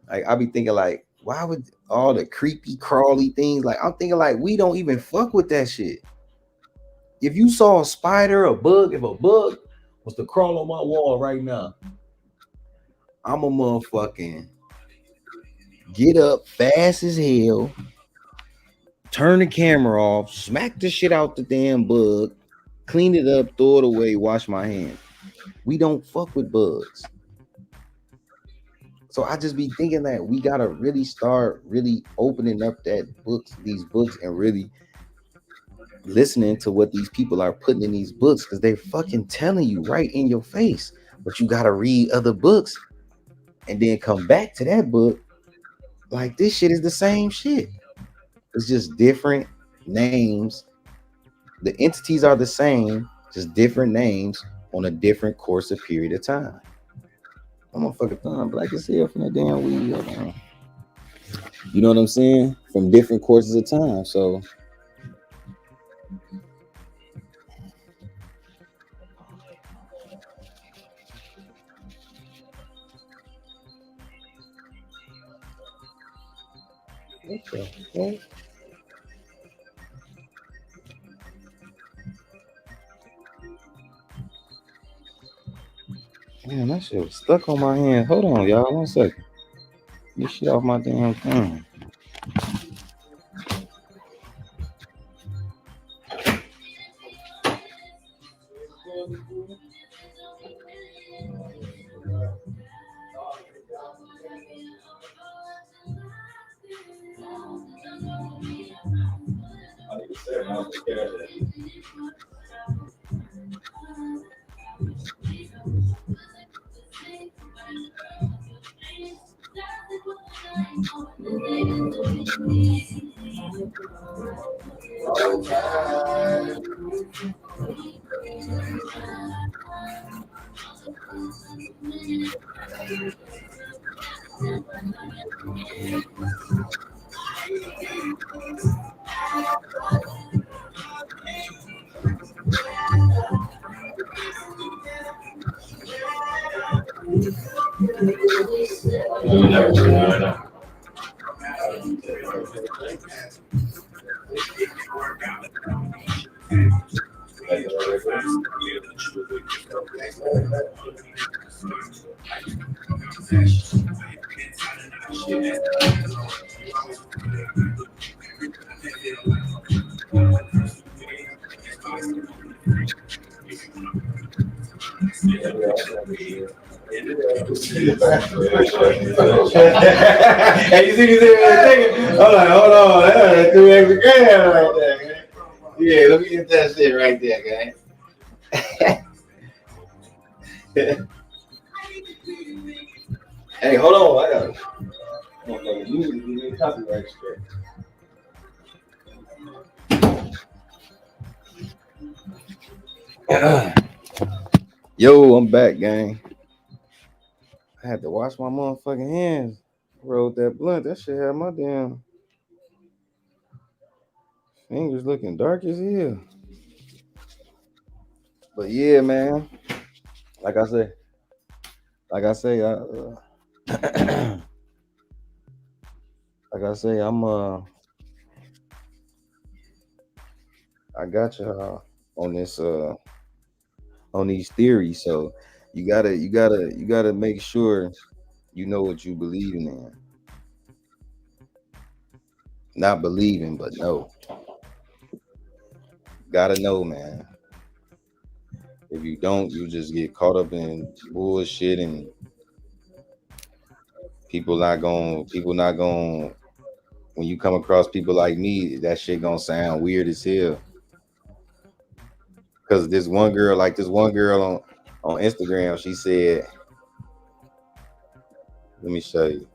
Like I be thinking like, why would all the creepy crawly things, like I'm thinking like we don't even fuck with that shit. If you saw a spider, a bug, if a bug was to crawl on my wall right now, I'm a motherfucking get up fast as hell, turn the camera off, smack the shit out the damn bug, clean it up, throw it away, wash my hands. We don't fuck with bugs. So I just be thinking that we gotta really start really opening up these books, and really listening to what these people are putting in these books, because they're fucking telling you right in your face. But you gotta read other books and then come back to that book. Like this shit is the same shit. It's just different names. The entities are the same, just different names on a different course of period of time. I'm gonna fucking thumb black as hell from the damn weed. You know what I'm saying? From different courses of time. So what the fuck? Man, that shit was stuck on my hand. Hold on, y'all. 1 second. Get shit off my damn thing. Hey, you see this thing? I'm like, hold on, that's 2 extra grand right there, man. Yeah, let me get that shit right there, guys. Hey, hold on, I got it. Usually give me a copyright straight. Yo, I'm back, gang. I had to wash my motherfucking hands. Rolled that blunt. That shit had my damn fingers looking dark as hell. But yeah, man. Like I say, like I say, like I say, I got you on this on these theories. So you gotta make sure you know what you believing in. Not believing, but know. Gotta know, man. If you don't, you just get caught up in bullshit, and people not going when you come across people like me, that shit gonna sound weird as hell. Cause this one girl on Instagram, she said, let me show you.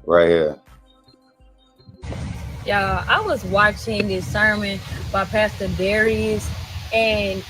Right here. Y'all, I was watching this sermon by Pastor Darius, and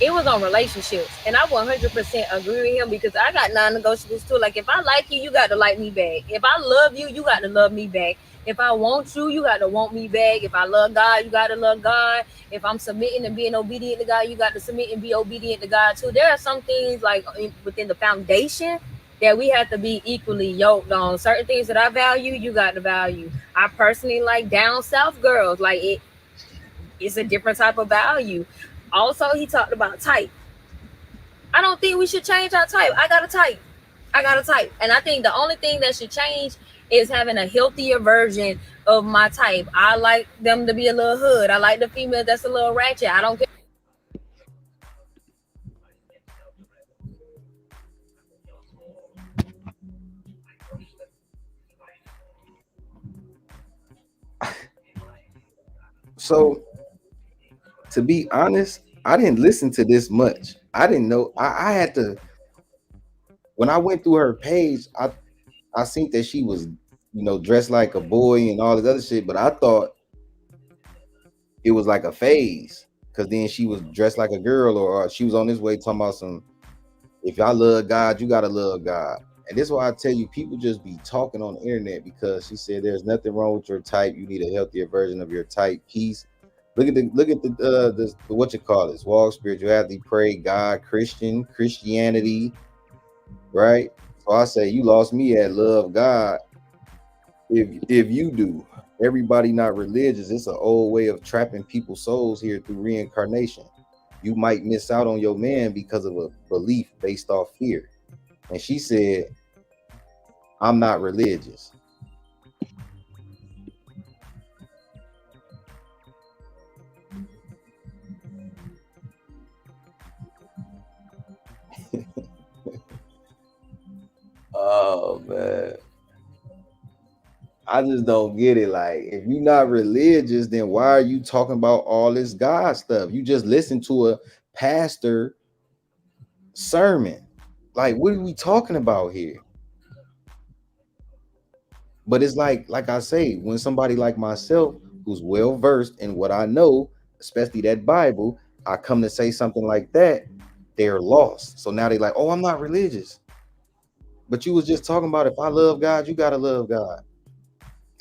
it was on relationships. And I 100% agree with him because I got non-negotiables too. Like, if I like you, you got to like me back. If I love you, you got to love me back. If I want you, you got to want me back. If I love God, you got to love God. If I'm submitting and being obedient to God, you got to submit and be obedient to God too. There are some things like within the foundation that we have to be equally yoked on. Certain things that I value, you got to value. I personally like down south girls. Like it's a different type of value. Also, he talked about type. I don't think we should change our type. I got a type. And I think the only thing that should change is having a healthier version of my type. I like them to be a little hood. I like the female that's a little ratchet. I don't care. So to be honest, I didn't listen to this much. I didn't know. I had to when I went through her page, I seen that she was, dressed like a boy and all this other shit, but I thought it was like a phase. Cause then she was dressed like a girl, or she was on this way talking about some, if y'all love God, you gotta love God. And this is why I tell you, people just be talking on the internet, because she said there's nothing wrong with your type. You need a healthier version of your type. Peace. Look at the what you call this, walk, spirituality, pray, God, Christianity, right? So I say you lost me at love God. If you do, everybody not religious. It's an old way of trapping people's souls here through reincarnation. You might miss out on your man because of a belief based off fear. And she said, I'm not religious. Oh man, I just don't get it. Like, if you're not religious, then why are you talking about all this God stuff? You just listen to a pastor sermon. Like, what are we talking about here? But it's like I say, when somebody like myself, who's well versed in what I know, especially that Bible, I come to say something like that, they're lost. So now they're like, oh, I'm not religious. But you was just talking about, if I love God, you gotta love God.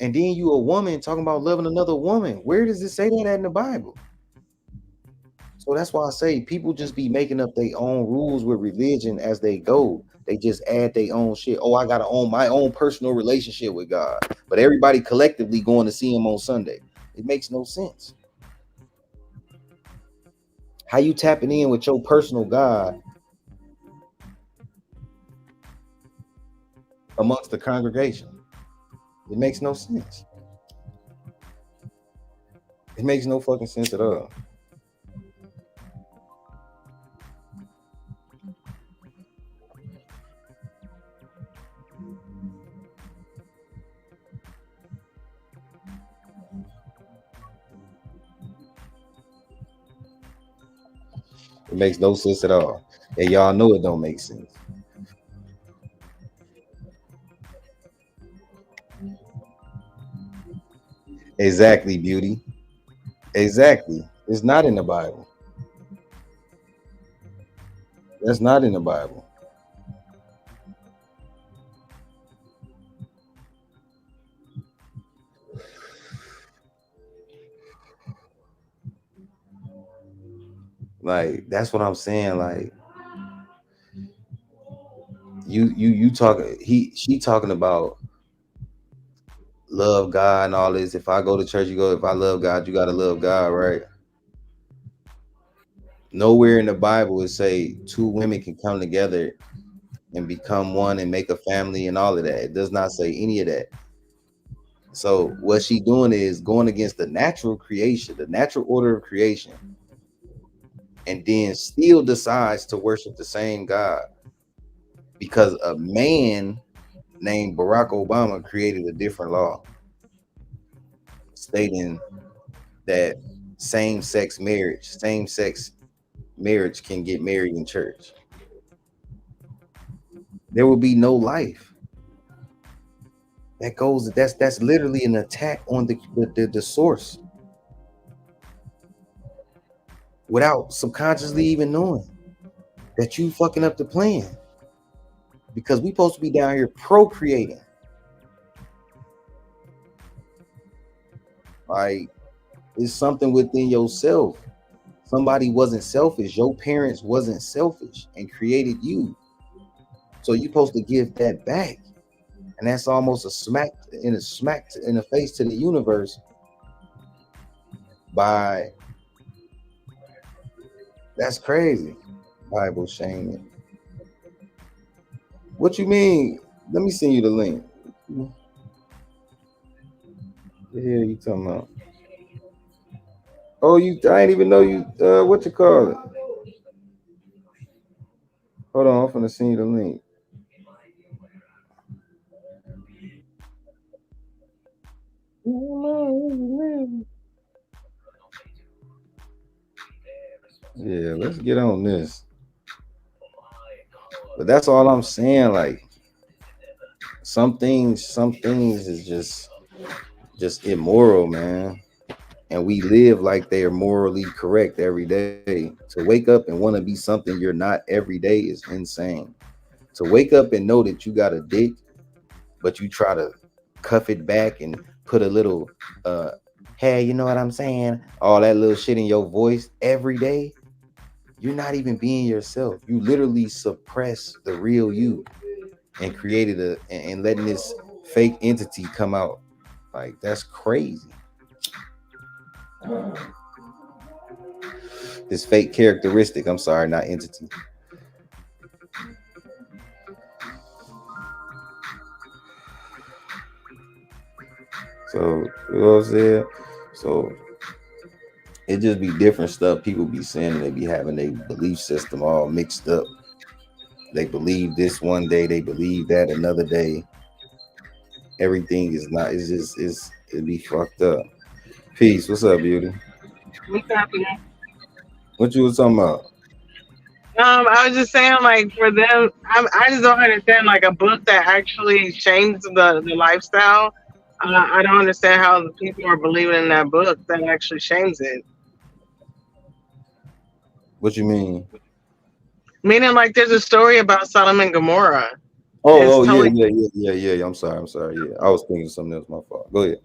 And then you a woman talking about loving another woman. Where does it say that in the Bible? So that's why I say people just be making up their own rules with religion as they go. They just add their own shit. Oh, I gotta own my own personal relationship with God, but everybody collectively going to see him on Sunday. It makes no sense. How you tapping in with your personal God amongst the congregation? It makes no sense. It makes no fucking sense at all. It makes no sense at all. And y'all know it don't make sense. Exactly, beauty. Exactly. It's not in the Bible. That's not in the Bible. Like that's what I'm saying. Like you talking she talking about love God and all this. If I go to church, you go. If I love God, you gotta love God, right? Nowhere in the Bible it say two women can come together and become one and make a family and all of that. It does not say any of that. So what she doing is going against the natural creation, the natural order of creation, and then still decides to worship the same God because a man named Barack Obama created a different law stating that same sex marriage can get married in church. There will be no life. That's literally an attack on the source without subconsciously even knowing that you fucking up the plan. Because we supposed to be down here procreating. Like it's something within yourself. Somebody wasn't selfish. Your parents wasn't selfish and created you. So you're supposed to give that back. And that's almost a smack in the face to the universe by that's crazy. Bible shaming. What you mean? Let me send you the link. What the hell you talking about? Oh, I ain't even know you what you call it. Hold on, I'm finna send you the link. Yeah, let's get on this. But that's all I'm saying. Like some things is just immoral, man. And we live like they are morally correct every day. To wake up and want to be something you're not every day is insane. To wake up and know that you got a dick, but you try to cuff it back and put a little hey, you know what I'm saying? All that little shit in your voice every day, you're not even being yourself. You literally suppress the real you and created and letting this fake entity come out. Like that's crazy. This fake characteristic. I'm sorry, not entity. So you know what I'm saying? So it just be different stuff people be saying, and they be having their belief system all mixed up. They believe this one day, they believe that another day. Everything is not. It's just it be fucked up. Peace. What's up, beauty? What's happening? What you was talking about? I was just saying, like, for them, I just don't understand, like, a book that actually changed the lifestyle. I don't understand how the people are believing in that book that actually changed it. What you mean? Meaning, like, there's a story about Sodom and Gomorrah. It's Oh, yeah, totally, yeah. I'm sorry. Yeah, I was thinking of something else. My fault. Go ahead.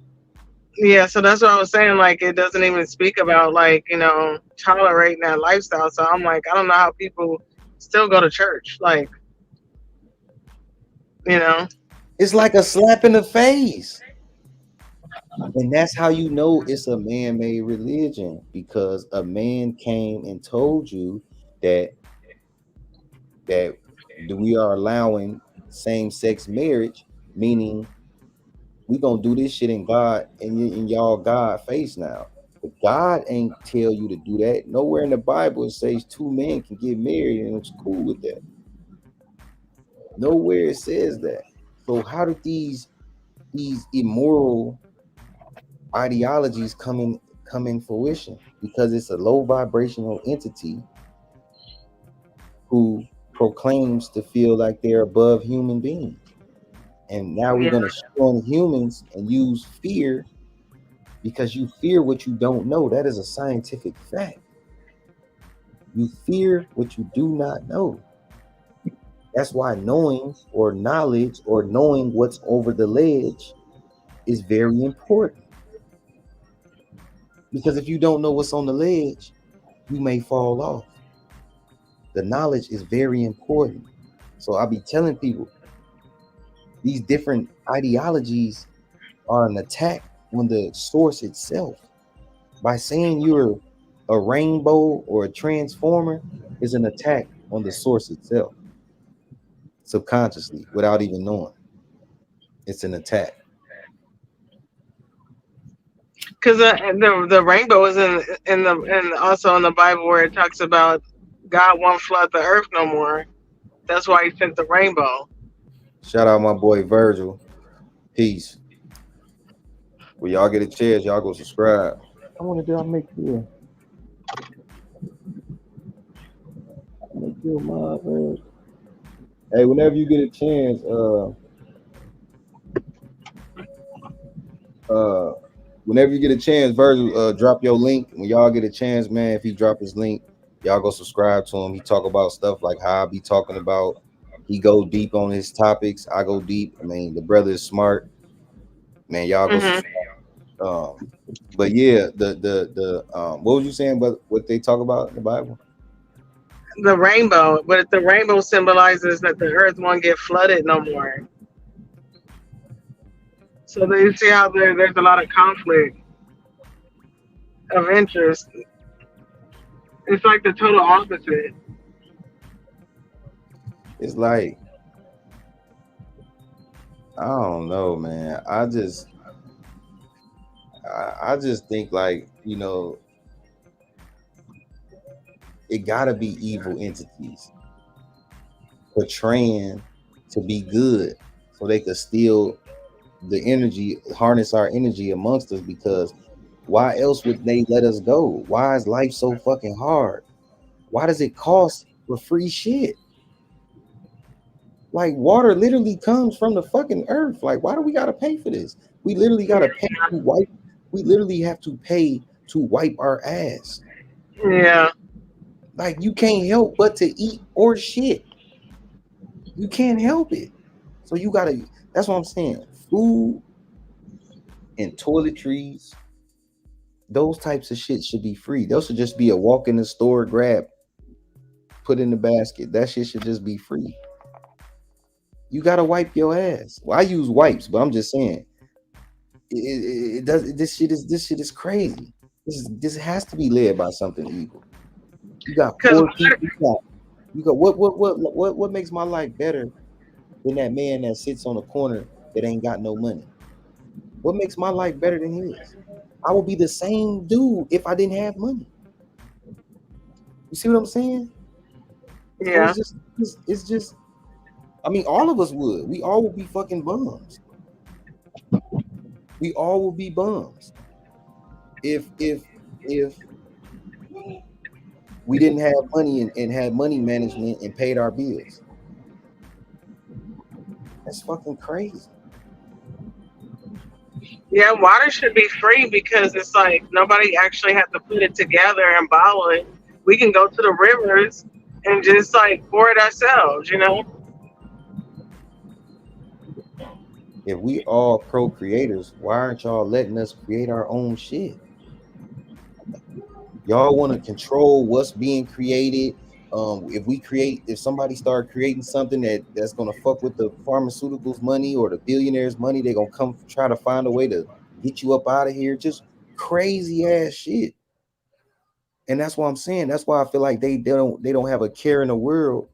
yeah, so that's what I was saying. Like, it doesn't even speak about, like, tolerating that lifestyle. So I'm like, I don't know how people still go to church. Like, you know, It's like a slap in the face. And that's how you know it's a man-made religion because a man came and told you that that we are allowing same-sex marriage, meaning we gonna do this shit in God and in y'all God face now. God ain't tell you to do that. Nowhere in the Bible it says two men can get married and it's cool with that. Nowhere it says that. So how did these immoral ideologies come in fruition? Because it's a low vibrational entity who proclaims to feel like they're above human beings. And now we're Yeah. going to show on humans and use fear because you fear what you don't know. That is a scientific fact. You fear what you do not know. That's why knowing or knowledge or knowing what's over the ledge is very important. Because if you don't know what's on the ledge, you may fall off. The knowledge is very important. So I'll be telling people these different ideologies are an attack on the source itself. By saying you're a rainbow or a transformer is an attack on the source itself, subconsciously, without even knowing. It's an attack. Because the rainbow is in also in the Bible where it talks about God won't flood the earth no more. That's why He sent the rainbow. Shout out my boy Virgil. Peace. When y'all get a chance, y'all go subscribe. I want to do. I make sure. Make sure my man. Hey, whenever you get a chance, whenever you get a chance, Virgil, drop your link. When y'all get a chance, man, if he drop his link, y'all go subscribe to him. He talk about stuff like how I be talking about. He go deep on his topics. I go deep. I mean, the brother is smart. Man, y'all go Hmm. subscribe. But yeah, the what was you saying about what they talk about in the Bible? The rainbow, but the rainbow symbolizes that the earth won't get flooded no more. So they see how there's a lot of conflict of interest. It's like the total opposite. It's like I don't know, man. I just think like it gotta be evil entities portraying to be good, so they could steal the energy, harness our energy amongst us. Because why else would they let us go? Why is life so fucking hard? Why does it cost for free shit? Like water literally comes from the fucking earth. Like why do we gotta pay for this? We literally gotta pay to wipe. We literally have to pay to wipe our ass. Yeah. Like you can't help but to eat or shit. You can't help it. So you gotta. That's what I'm saying. Food and toiletries, those types of shit should be free. Those should just be a walk in the store, grab, put in the basket. That shit should just be free. You gotta wipe your ass. Well, I use wipes, but I'm just saying it does. This shit is crazy. This has to be led by something evil. You got Because poor people. You got what makes my life better than that man that sits on the corner that ain't got no money? What makes my life better than his? I would be the same dude if I didn't have money. You see what I'm saying? So yeah, it's just. I mean, all of us would. We all would be fucking bums. We all would be bums if we didn't have money and had money management and paid our bills. That's fucking crazy. yeah, water should be free because it's like nobody actually has to put it together and bottle it. We can go to the rivers and just like pour it ourselves, you know? If we all procreators, why aren't y'all letting us create our own shit? Y'all want to control what's being created. If somebody start creating something that's gonna fuck with the pharmaceuticals money or the billionaires money, they're gonna come try to find a way to get you up out of here. Just crazy ass shit. And that's what I'm saying. That's why I feel like they don't have a care in the world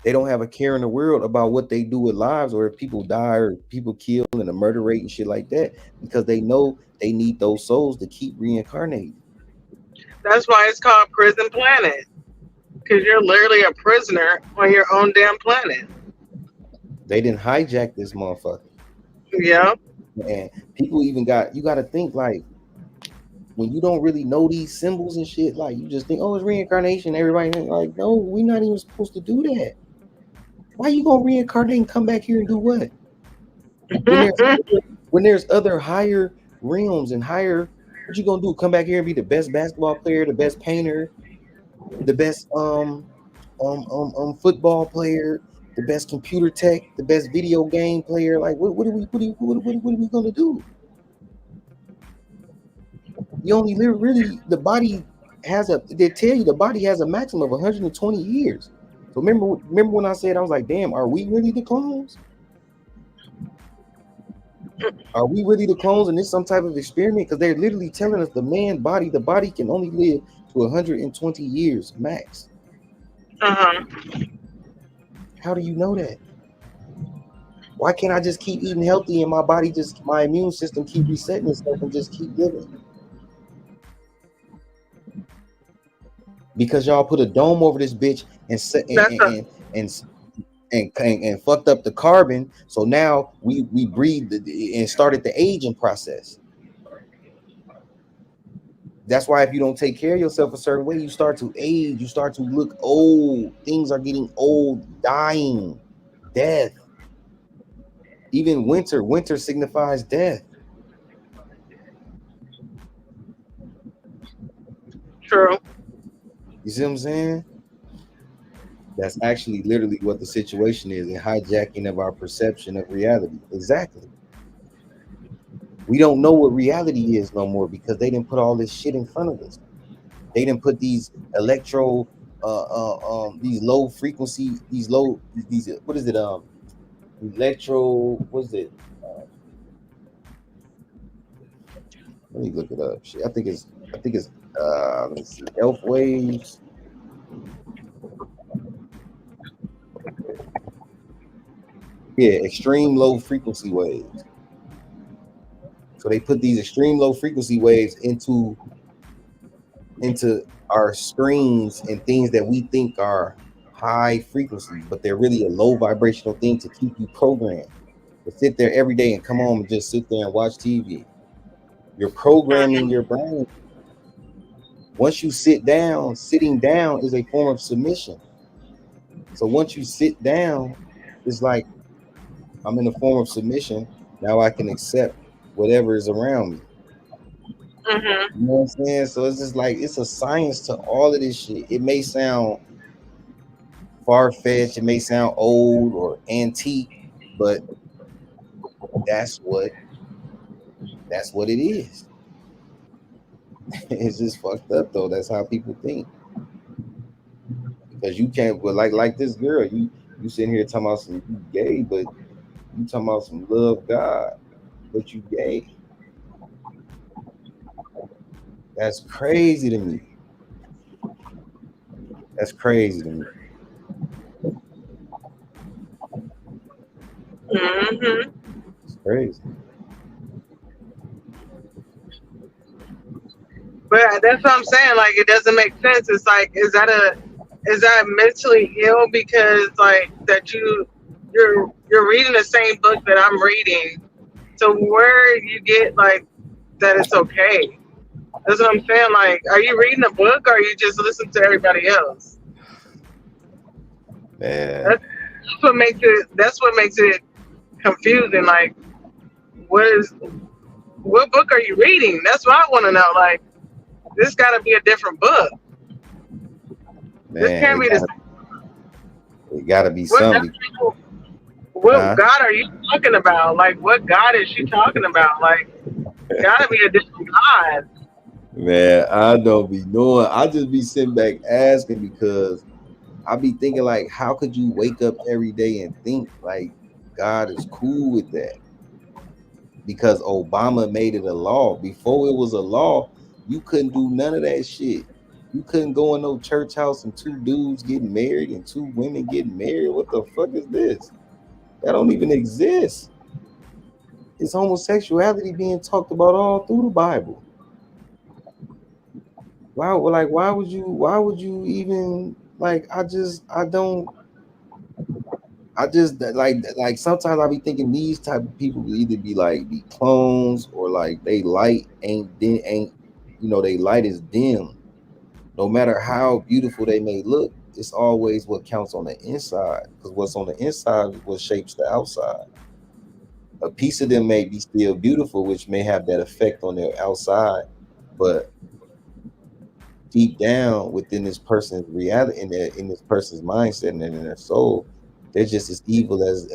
They don't have a care in the world about what they do with lives, or if people die or people kill and a murder rate and shit like that, because they know they need those souls to keep reincarnating. That's why it's called Prison Planet. Because you're literally a prisoner on your own damn planet. They didn't hijack this motherfucker. Yeah. And people even you got to think like, when you don't really know these symbols and shit, like you just think, oh, it's reincarnation. Everybody like, no, we're not even supposed to do that. Why you gonna reincarnate and come back here and do what? When there's other higher realms and higher, what you gonna do? Come back here and be the best basketball player, the best painter, the best football player, the best computer tech, the best video game player? Like, what are we gonna do? You only live really, the body has they tell you the body has a maximum of 120 years. So remember when I said, I was like, damn, are we really the clones? Are we really the clones in this some type of experiment? Because they're literally telling us the body can only live to 120 years max. How do you know that? Why can't I just keep eating healthy and my immune system keep resetting itself and just keep living? Because y'all put a dome over this bitch and fucked up the carbon. So now we breathed and started the aging process. That's why if you don't take care of yourself a certain way, you start to age, you start to look old. Things are getting old, dying, death. Even winter signifies death. True. You see what I'm saying? That's actually literally what the situation is, a hijacking of our perception of reality. Exactly. We don't know what reality is no more because they didn't put all this shit in front of us. They didn't put these these low frequency, these what is it? What is it? Let me look it up. Shit, I think it's let's see, elf waves. Yeah, extreme low frequency waves. So they put these extreme low frequency waves into our screens and things that we think are high frequency, but they're really a low vibrational thing to keep you programmed. To sit there every day and come home and just sit there and watch TV. You're programming your brain. Once you sit down, sitting down is a form of submission. So once you sit down, it's like, I'm in a form of submission. Now I can accept whatever is around me. You know what I'm saying? So it's just like, it's a science to all of this shit. It may sound far-fetched, it may sound old or antique, but that's what it is. It's just fucked up though. That's how people think. Because you can't, but like this girl, you sitting here talking about some you gay, but you talking about some love God, but you gay. That's crazy to me. That's crazy to me. It's crazy. But that's what I'm saying. Like, it doesn't make sense. It's like, is that mentally ill because like that you're reading the same book that I'm reading? So where you get like that it's okay? That's what I'm saying. Like, are you reading a book or are you just listening to everybody else? Man. That's what makes it confusing. Like, what book are you reading? That's what I want to know. Like, this got to be a different book. Man, this can't be the same. It got to be something. What God are you talking about? Like, what God is she talking about? Like, gotta be a different God. Man, I don't be knowing. I just be sitting back asking because I be thinking like, how could you wake up every day and think like God is cool with that? Because Obama made it a law. Before it was a law, you couldn't do none of that shit. You couldn't go in no church house and two dudes getting married and two women getting married. What the fuck is this? That don't even exist. It's homosexuality being talked about all through the Bible. Why would you even like I just like sometimes I be thinking these type of people will either be clones or like they light ain't they light is dim. No matter how beautiful they may look, it's always what counts on the inside. Because what's on the inside is what shapes the outside. A piece of them may be still beautiful, which may have that effect on their outside, but deep down within this person's reality, in this person's mindset and in their soul, they're just as evil as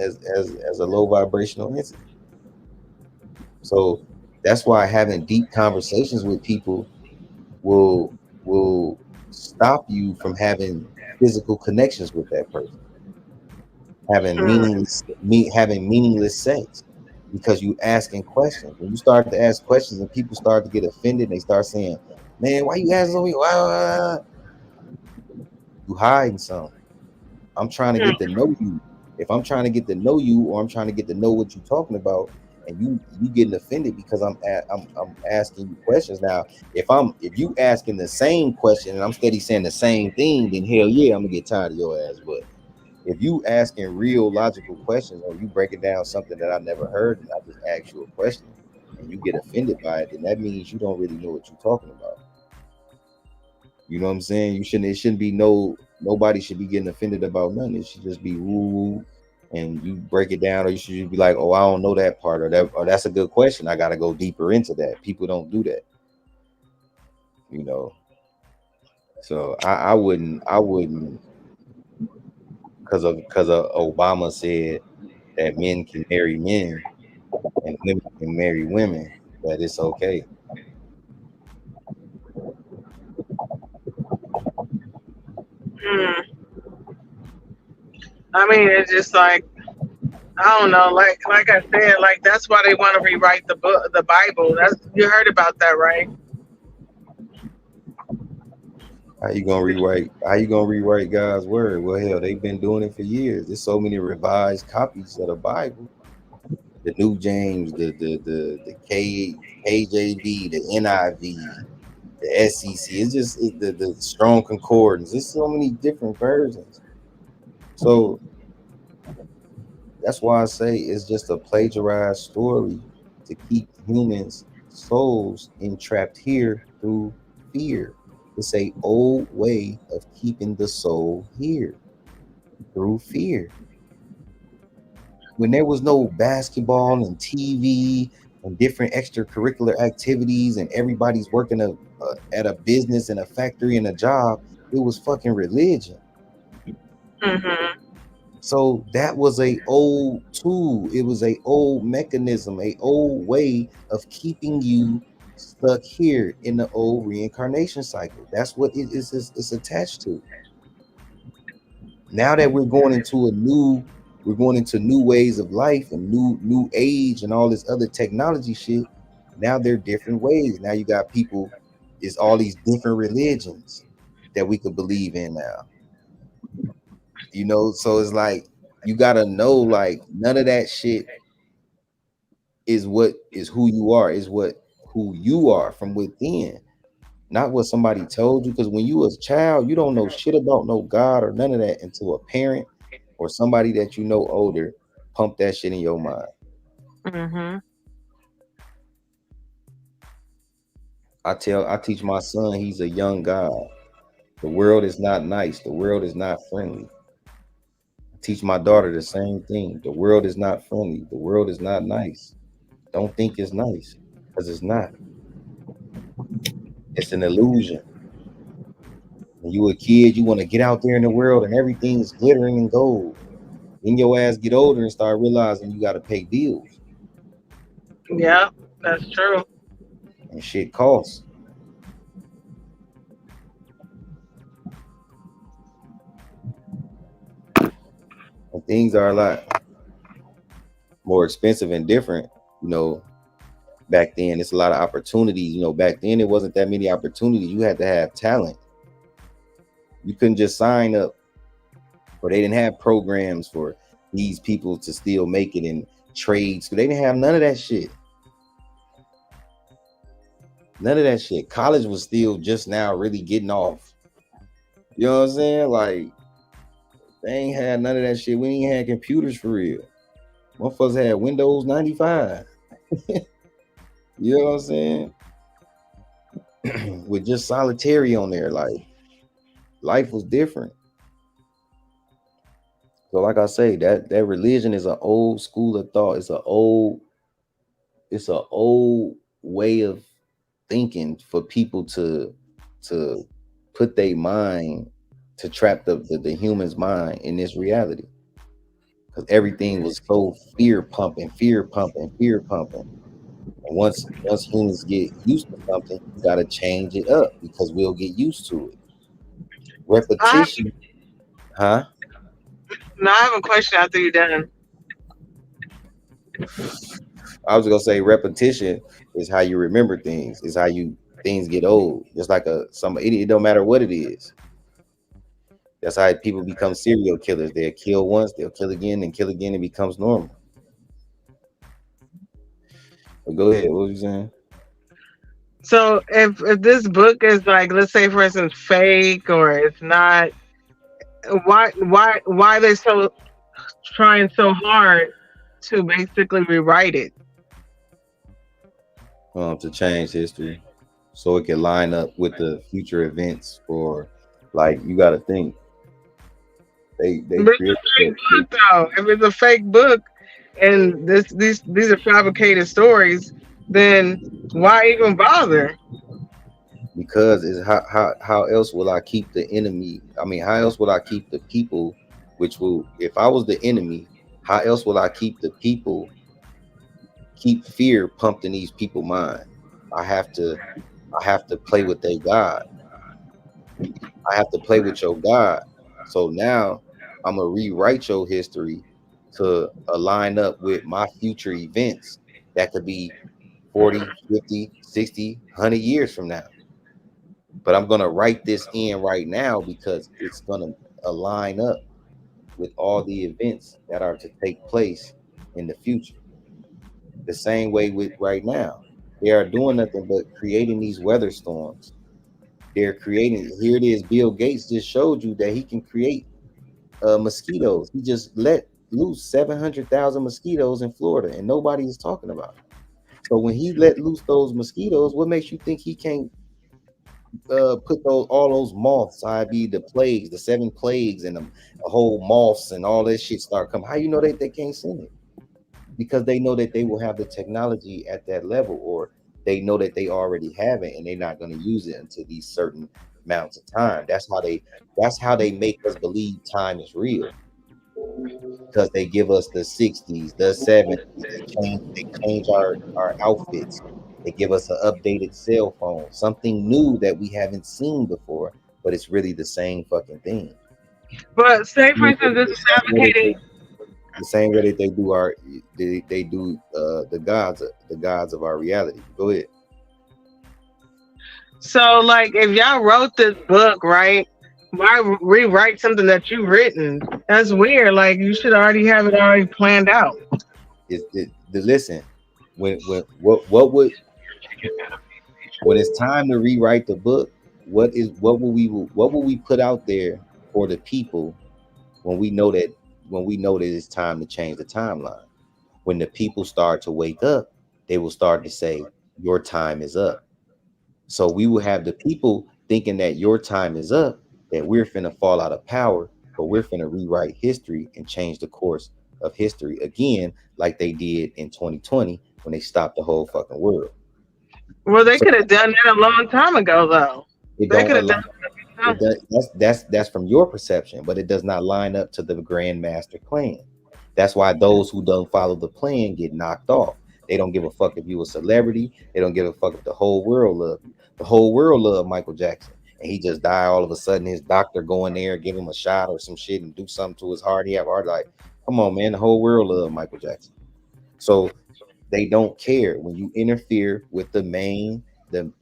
a low vibrational entity. So that's why having deep conversations with people will stop you from having physical connections with that person, having meaningless sex, because you asking questions. When you start to ask questions and people start to get offended, they start saying, "Man, why you asking me? Why? You hiding something. I'm trying to get to know you. If I'm trying to get to know you, or I'm trying to get to know what you're talking about, and you getting offended because I'm asking you questions. Now, if you asking the same question and I'm steady saying the same thing, then hell yeah, I'm gonna get tired of your ass. But if you asking real logical questions, or you breaking down something that I never heard, and I just ask you a question and you get offended by it, then that means you don't really know what you're talking about. You know what I'm saying? It shouldn't be nobody should be getting offended about nothing. It should just be woo woo, and you break it down, or you should be like, oh, I don't know that part, or that's a good question. I gotta go deeper into that. People don't do that, you know. So I wouldn't because of Obama said that men can marry men and women can marry women, that it's okay. Mm. I mean, it's just like I don't know, like I said, like that's why they want to rewrite the book, the Bible. That's you heard about that, right? How you gonna rewrite God's word? Well, hell, they've been doing it for years. There's so many revised copies of the Bible. The New James, the KJV, the NIV, the SEC. It's the Strong Concordance. There's so many different versions. So that's why I say it's just a plagiarized story to keep humans' souls entrapped here through fear. It's a old way of keeping the soul here through fear. When there was no basketball and TV and different extracurricular activities, and everybody's working at a business and a factory and a job, it was fucking religion. Mm-hmm. So that was a old tool. It was a old mechanism, a old way of keeping you stuck here in the old reincarnation cycle. That's what it's attached to. Now that we're going into new ways of life and new age and all this other technology shit. Now they're different ways. Now you got people, it's all these different religions that we could believe in now. So it's like you gotta know, like, none of that shit is what is who you are, is what who you are from within, not what somebody told you. Because when you was a child, you don't know shit about no God or none of that until a parent or somebody that you know older pump that shit in your mind. Mm-hmm. I teach my son, he's a young God. The world is not nice. The world is not friendly. I teach my daughter the same thing. The world is not friendly. The world is not nice. Don't think it's nice, because it's not. It's an illusion. When you a kid, you want to get out there in the world and everything is glittering and gold. Then your ass get older and start realizing you got to pay bills Yeah, that's true. and shit costs. And things are a lot more expensive and different, you know. Back then, it's a lot of opportunities. Back then it wasn't that many opportunities. You had to have talent. You couldn't just sign up, or they didn't have programs for these people to still make it in trades. They didn't have none of that shit. None of that shit. College was still just now really getting off. You know what I'm saying? Like, they ain't had none of that shit. We ain't had computers for real. Motherfuckers had Windows 95. You know what I'm saying? With just solitary on there. Like, life was different. So like I say, that religion is an old school of thought. It's an old way of thinking for people to put their mind, to trap the human's mind in this reality. Because everything was so fear pumping. And once humans get used to something, you gotta change it up because we'll get used to it. I Repetition, huh? no, I have a question after you're done. I was gonna say repetition is how you remember things, is how you things get old. Just like it don't matter what it is. That's how people become serial killers. They'll kill once, they'll kill again, and kill again. It becomes normal. But go ahead. What was you saying? So if this book is like, let's say for instance, fake or it's not, why they so trying so hard to basically rewrite it? To change history so it can line up with the future events. For, like, you got to think they But it's create a fake book though. If it's a fake book and these are fabricated stories, then why even bother? because it's how else will I keep the enemy? I mean, how else will I keep the people? Which will, if I was the enemy, how else will I keep the people? Keep fear pumped in these people's mind. I have to play with their God. I have to play with your God. So now I'm gonna rewrite your history to align up with my future events that could be 40, 50, 60, 100 years from now. But I'm gonna write this in right now because it's gonna align up with all the events that are to take place in the future. The same way with right now. They are doing nothing but creating these weather storms. They're creating, here it is. Bill Gates just showed you that he can create mosquitoes. He just let loose 700,000 mosquitoes in Florida and nobody is talking about it. So when he let loose those mosquitoes, what makes you think he can't put all those moths, i.e. the plagues, the 7 plagues, and the whole moths and all that shit start coming? How you know they can't send it? Because they know that they will have the technology at that level, or they know that they already have it and they're not going to use it until these certain amounts of time. That's how they make us believe time is real. Because they give us the 60s, the 70s, they change our outfits. They give us an updated cell phone, something new that we haven't seen before, but it's really the same fucking thing. But say for instance, this is fabricated. The same way that they do the gods of our reality. Go ahead. So like, if y'all wrote this book, right? Why rewrite something that you've written? That's weird. Like you should already have it already planned out. Listen, what would, when it's time to rewrite the book, what will we put out there for the people when we know that it's time to change the timeline? When the people start to wake up, they will start to say, your time is up. So we will have the people thinking that your time is up, that we're finna fall out of power, but we're finna rewrite history and change the course of history again, like they did in 2020 when they stopped the whole fucking world. Well, they So could have done that a long time ago, though. it They don't could have allow, done. it does, that's from your perception, but it does not line up to the grand master plan. That's why those who don't follow the plan get knocked off. They don't give a fuck if you a celebrity. They don't give a fuck if the whole world love you. The whole world love Michael Jackson, and he just died all of a sudden. His doctor go in there, give him a shot or some shit, and do something to his heart. He have a heart, like, come on, man. The whole world love Michael Jackson. So they don't care when you interfere with the main, the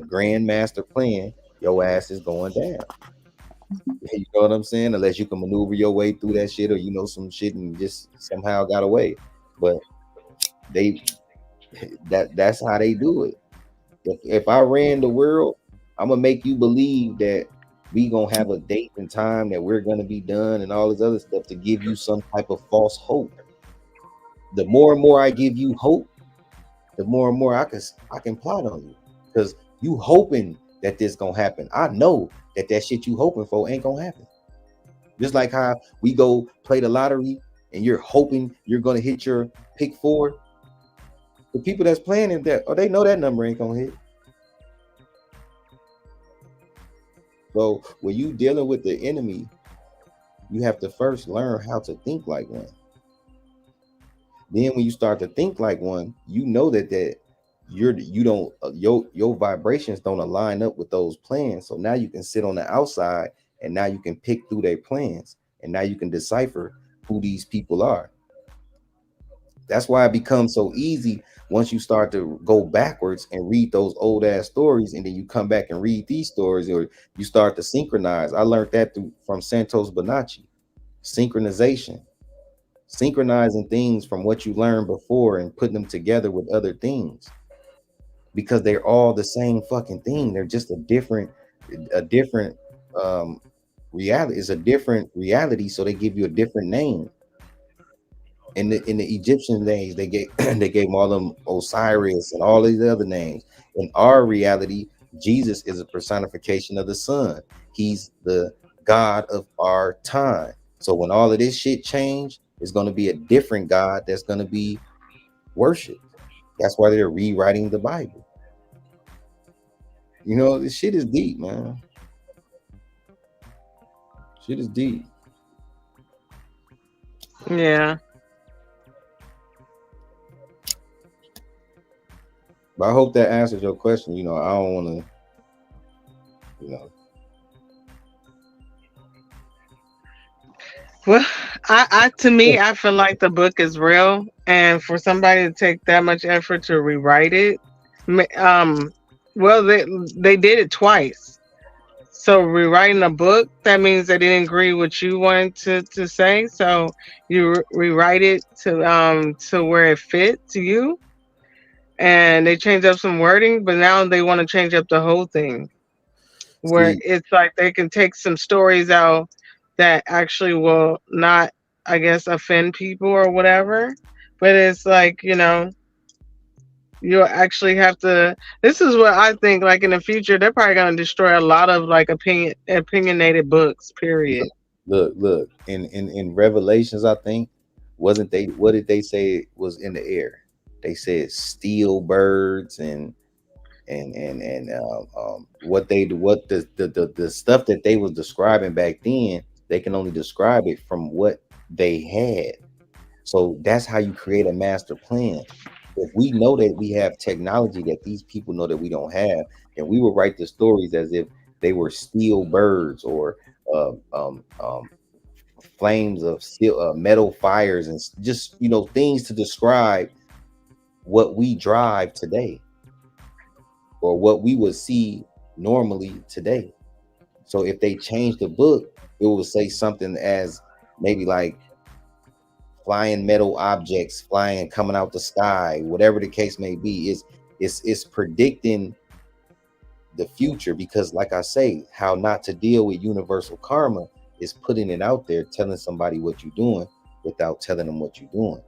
grand master plan. Your ass is going down. You know what I'm saying? Unless you can maneuver your way through that shit, or you know some shit and just somehow got away. But they that's how they do it. If I ran the world, I'm gonna make you believe that we gonna have a date and time that we're gonna be done and all this other stuff to give you some type of false hope. The more and more I give you hope, the more and more I can plot on you because you hoping that this gonna happen. I know that shit you hoping for ain't gonna happen. Just like how we go play the lottery and you're hoping you're gonna hit your pick four. The people that's playing it, that they know that number ain't gonna hit. So when you dealing with the enemy, you have to first learn how to think like one. Then when you start to think like one, you know that you don't your vibrations don't align up with those plans. So now you can sit on the outside and now you can pick through their plans and now you can decipher who these people are. That's why it becomes so easy once you start to go backwards and read those old ass stories, and then you come back and read these stories, or you start to synchronize. I learned that from Santos Bonacci. Synchronization, synchronizing things from what you learned before and putting them together with other things because they're all the same fucking thing. They're just a different um reality. It's a different reality, so they give you a different name. In the Egyptian days, they gave they gave all them Osiris and all these other names. In our reality, Jesus is a personification of the sun. He's the God of our time. So when all of this shit change, it's going to be a different God that's going to be worshipped. That's why they're rewriting the Bible. You know, this shit is deep, man. Shit is deep. Yeah. But I hope that answers your question. You know, I don't want to, you know. Well, I to me, I feel like the book is real, and for somebody to take that much effort to rewrite it, um, well, they did it twice. So rewriting a book, that means they didn't agree what you wanted to say. So you rewrite it to where it fit to you, and they change up some wording, but now they want to change up the whole thing, where See, it's like they can take some stories out that actually will not, I guess, offend people or whatever. But it's like, you actually have to. This is what I think. Like in the future, they're probably going to destroy a lot of like opinionated books. Period. look, look. In Revelations, I think wasn't they? What did they say was in the air? They said steel birds and what the stuff that they was describing back then. They can only describe it from what they had. So that's how you create a master plan. If we know that we have technology that these people know that we don't have, then we will write the stories as if they were steel birds or uh, um, um, flames of steel, metal fires, and just things to describe what we drive today or what we would see normally today. So if they change the book, it will say something as maybe like flying metal objects flying coming out the sky, whatever the case may be. It's predicting the future because, like I say, how not to deal with universal karma is putting it out there, telling somebody what you're doing without telling them what you're doing.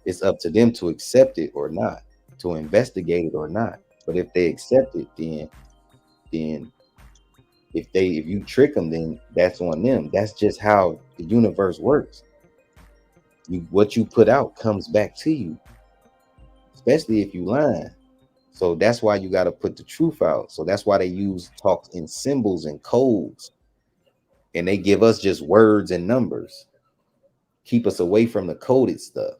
It's up to them to accept it or not, to investigate it or not. But if they accept it, then if you trick them, then that's on them. That's just how the universe works. What you put out comes back to you, especially if you lying. So that's why you got to put the truth out. So that's why they use talks in symbols and codes, and they give us just words and numbers, keep us away from the coded stuff.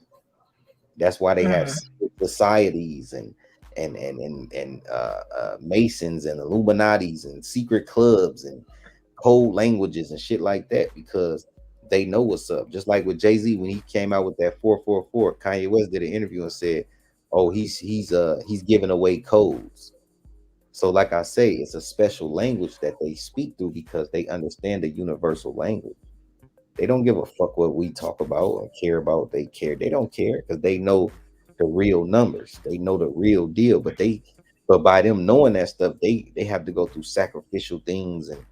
That's why they have Mm. secret societies and Masons and Illuminatis and secret clubs and code languages and shit like that because they know what's up. Just like with Jay-Z when he came out with that 444, Kanye West did an interview and said, "Oh, he's giving away codes." So, like I say, it's a special language that they speak through because they understand the universal language. They don't give a fuck what we talk about or care about. They care. They don't care because they know the real numbers. They know the real deal. But by them knowing that stuff, they have to go through sacrificial things and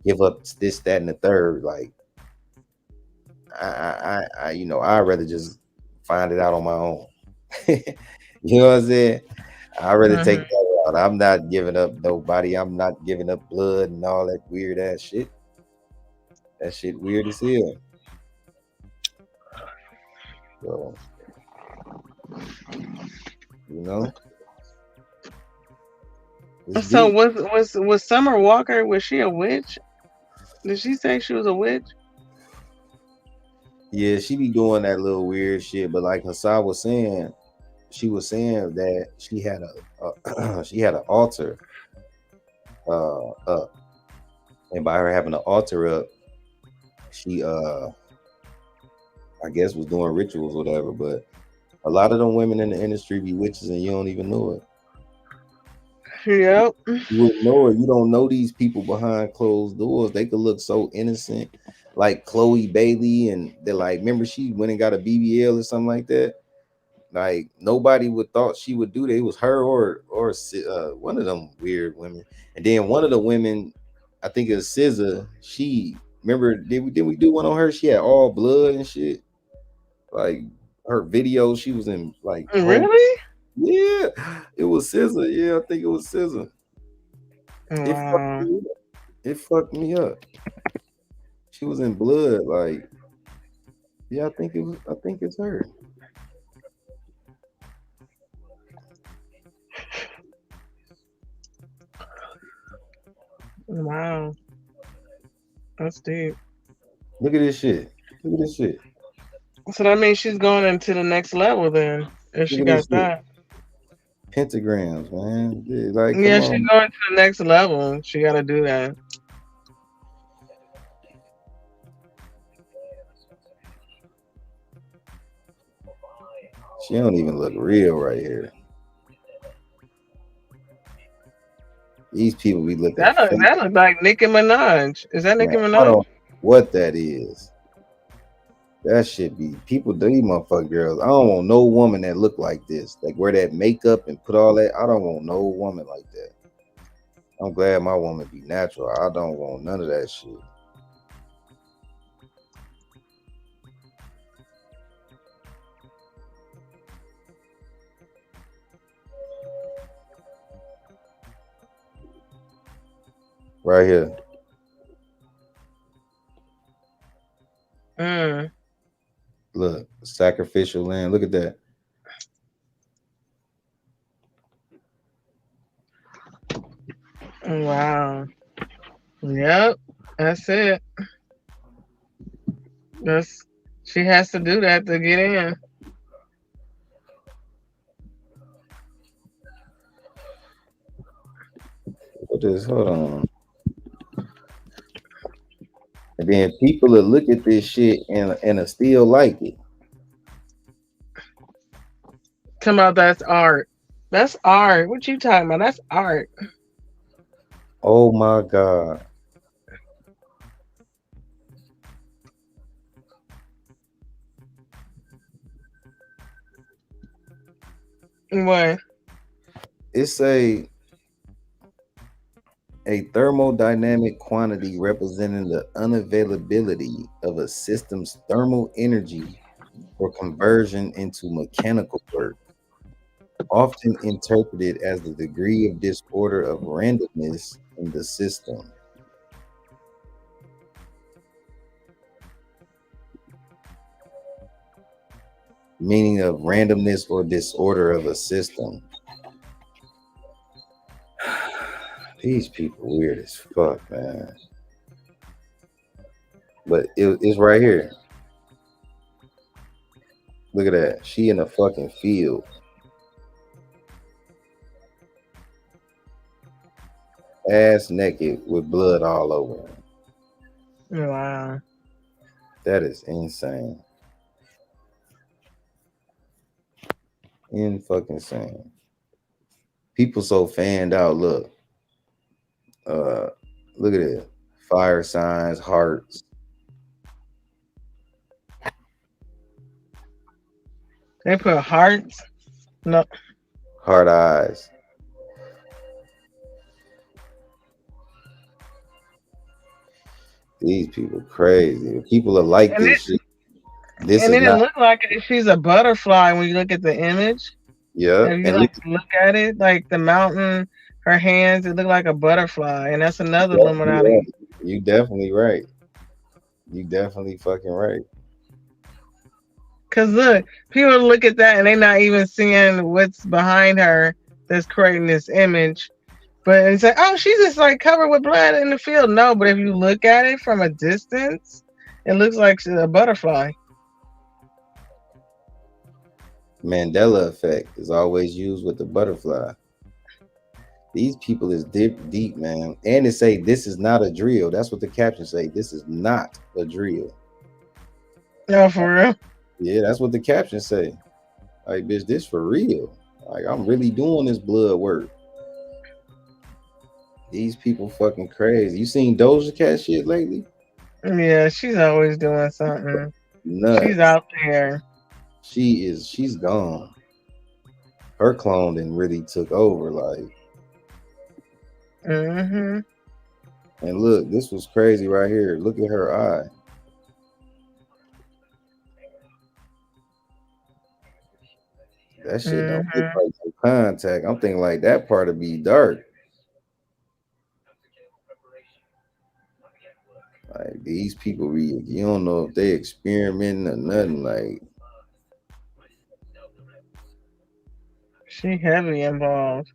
give up this, that, and the third. Like I'd rather just find it out on my own. You know what I'm saying? I'd rather Mhm. take that route. I'm not giving up nobody. I'm not giving up blood and all that weird ass shit. That shit weird as hell. So, you know, it's So deep. was Summer Walker? Was she a witch? Did she say she was a witch? Yeah, she be doing that little weird shit. But like Hassan was saying, she was saying that she had she had an altar up, and by her having an altar up, she I guess was doing rituals or whatever. But a lot of them women in the industry be witches, and you don't even know it. Yep. You wouldn't know it. You don't know these people behind closed doors. They could look so innocent, like Chloe Bailey, and they're like, remember she went and got a BBL or something like that. Like nobody would thought she would do that. It was her or one of them weird women. And then one of the women, I think it was SZA. She remember did we do one on her? She had all blood and shit. Like her video, she was in like whole Really? yeah. It was SZA. Yeah, I think it was SZA. It fucked Wow. me up. It fucked me up. She was in blood. Like yeah, I think it was. I think it's her. Wow. That's deep. Look at this shit. Look at this shit. So that means she's going into the next level then, if Look she at this got shit. that. Pentagrams, man. Yeah, like, come Yeah, she's on. going to the next level. She got to do that. She don't even look real right here. These people be looking fake, That look like Nicki Minaj. Is that man. Nicki I Minaj? don't know what that is. That should be people. These motherfucker girls. I don't want no woman that look like this. Like wear that makeup and put all that. I don't want no woman like that. I'm glad my woman be natural. I don't want none of that shit. Right here. Mm. Look, sacrificial lamb. Look at that. Wow. Yep. That's it. That's she has to do that to get in. What this? Hold on. And then people will look at this shit and still like it. Come about that's art. That's art. What you talking about? That's art. Oh my god. What? It's a thermodynamic quantity representing the unavailability of a system's thermal energy for conversion into mechanical work, often interpreted as the degree of disorder of randomness in the system. Meaning of randomness or disorder of a system. These people weird as fuck, man. But it's right here. Look at that. She in a fucking field. Ass naked with blood all over her. Wow. That is insane. In fucking insane. People so fanned out. Look. Uh, look at it. Fire signs, hearts, They put hearts. No, heart eyes. These people crazy. People are like and this shit. This and is then it not. looked like she's a butterfly when you look at the image. Yeah, If you and look, like look at it, like the mountain, her hands, it looked like a butterfly, and that's another you definitely Illuminati. right. You definitely right. You definitely fucking right. Cause look, people look at that and they're not even seeing what's behind her that's creating this image. But it's like, oh, she's just like covered with blood in the field. No, but if you look at it from a distance, it looks like she's a butterfly. Mandela effect is always used with the butterfly. These people is deep, man. And they say this is not a drill. That's what the caption say. This is not a drill. No, for real. Yeah, that's what the caption say. Like, bitch, this for real. Like, I'm really doing this blood work. These people fucking crazy. You seen Doja Cat shit lately? Yeah, she's always doing something. She's Nuts. out there. She's gone. Her clone then really took over. Like, Hmm. and look, this was crazy right here. Look at her eye. That shit don't look Hmm. like no contact. I'm thinking like that part would be dark. Like these people be, you don't know if they experimenting or nothing. Like She heavily involved.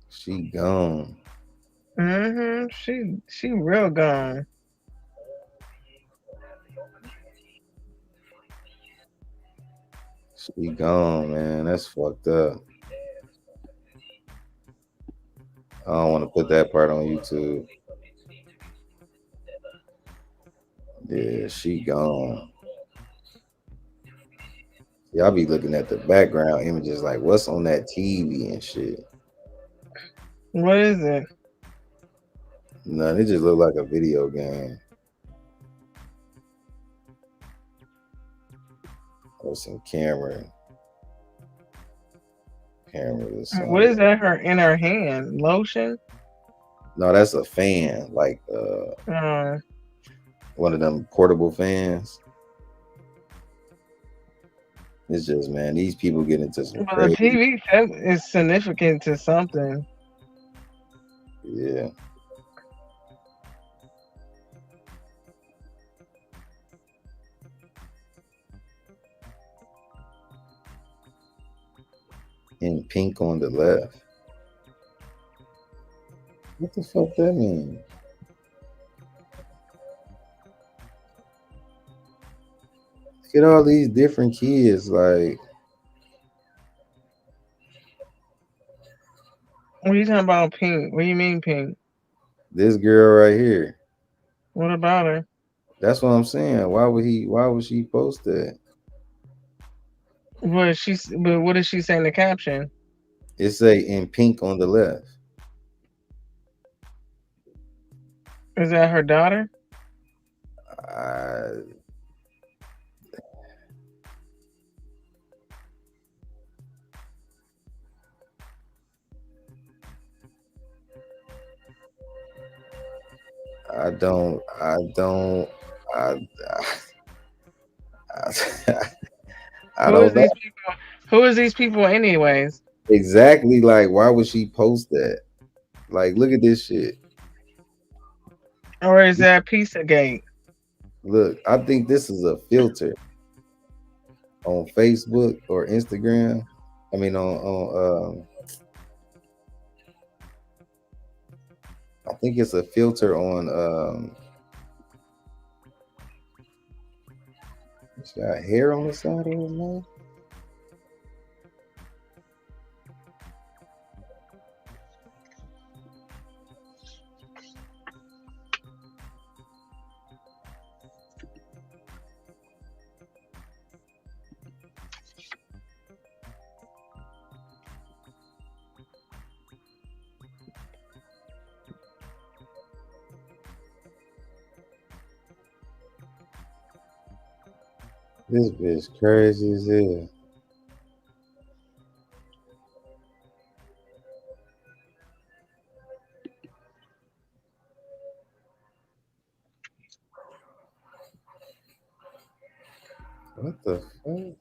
she gone. She real gone. She gone, man. That's fucked up. I don't want to put that part on YouTube. Yeah, she gone. Y'all be looking at the background images like what's on that TV and shit. What is it? No, it just look like a video game or some cameras or What something. is that? Her in her hand? Lotion? No, that's a fan, like Uh, one of them portable fans. It's just, man, these people get into some but the crazy. TV set is significant to something. Yeah. In pink on the left. What the fuck that mean? Look at all these different kids. Like What are you talking about pink? What do you mean pink? this girl right here. What about her? That's what I'm saying. Why would she post that? But what does she say in the caption? It say in pink on the left. Is that her daughter? I I don't I I, I Who is don't know these people? Who is these people anyways? exactly like why would she post that? Like look at this shit. Or is that Pizzagate? Look, I think this is a filter on Facebook or Instagram. I mean I think it's a filter on it's got hair on the side of his mouth. This bitch crazy as hell. What the fuck?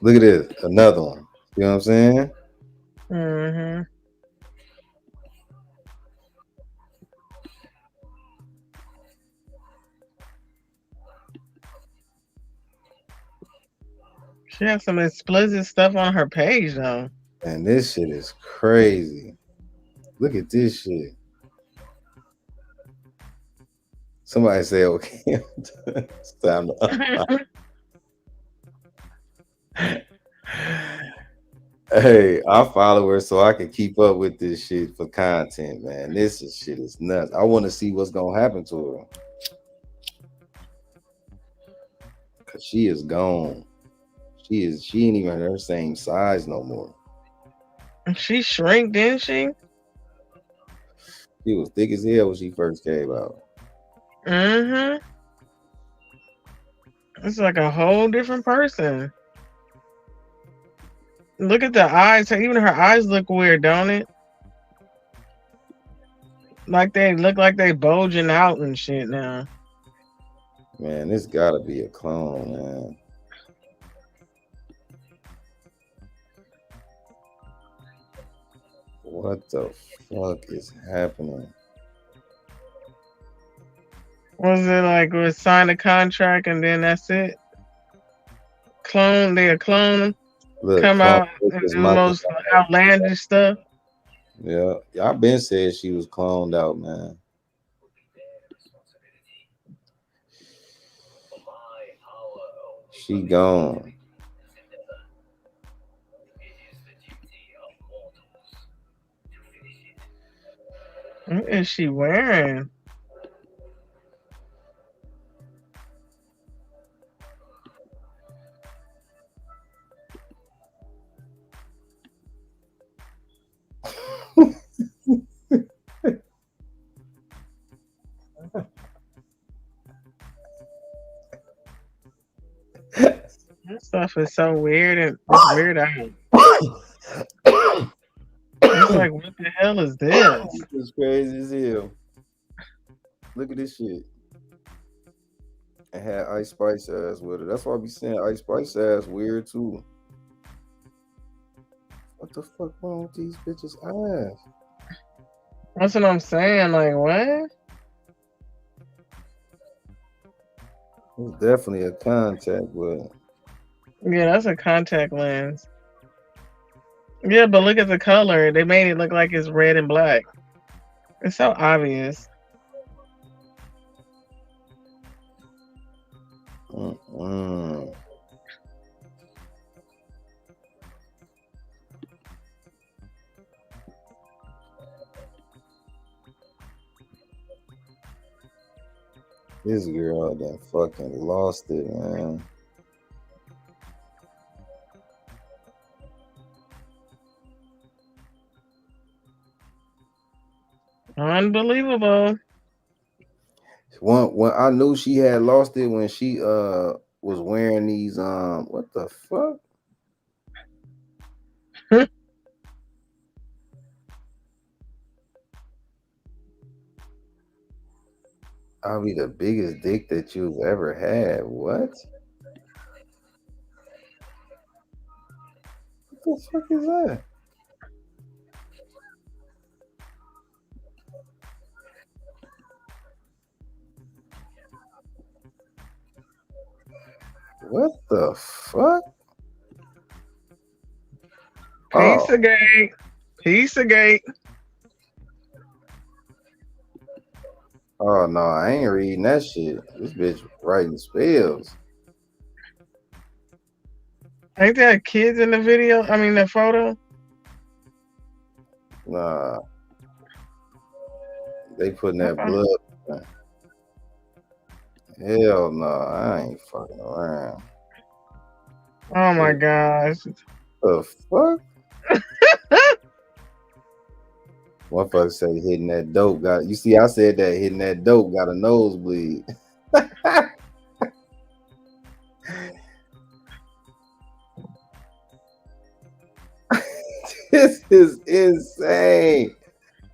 Look at this, another one. You know what I'm saying? Mm-hmm. She has some explicit stuff on her page though. And this shit is crazy. Look at this shit. Somebody say, okay, it's time to. Hey, I follow her so I can keep up with this shit for content, man. Shit is nuts. I want to see what's gonna happen to her. Cause she is gone. She ain't even her same size no more. She shrank, didn't she? She was thick as hell when she first came out. Mm-hmm. It's like a whole different person. Look at the eyes. Even her eyes look weird, don't it? Like they look like they bulging out and shit now. Man, this gotta be a clone, man. What the fuck is happening? Was it like we sign a contract and then that's it? Clone, they'll clone them, Look, come clone, out and do the most outlandish stuff. Yeah, I've been said she was cloned out, man. She gone. What is she wearing? This stuff is so weird and it's weird out. It's like, what the hell is this? It's crazy as hell. Look at this shit. It had Ice Spice ass with it. That's why I be saying Ice Spice ass weird too. What the fuck wrong with these bitches' ass? That's what I'm saying. Like, what? It's definitely a contact, but Yeah, that's a contact lens. Yeah, but look at the color. They made it look like it's red and black. It's so obvious. This girl done fucking lost it, man. Unbelievable. When I knew she had lost it when she was wearing these what the fuck? I'll be the biggest dick that you've ever had. What? What the fuck is that? What the fuck? Pizzagate. Pizzagate. Oh no, I ain't reading that shit. This bitch writing spells. Ain't there kids in the video? I mean, the photo? Nah. They putting that blood. Hell no, I ain't fucking around. Oh my gosh. The fuck? One fucker said hitting that dope got. You see, I said that hitting that dope got a nosebleed. is insane.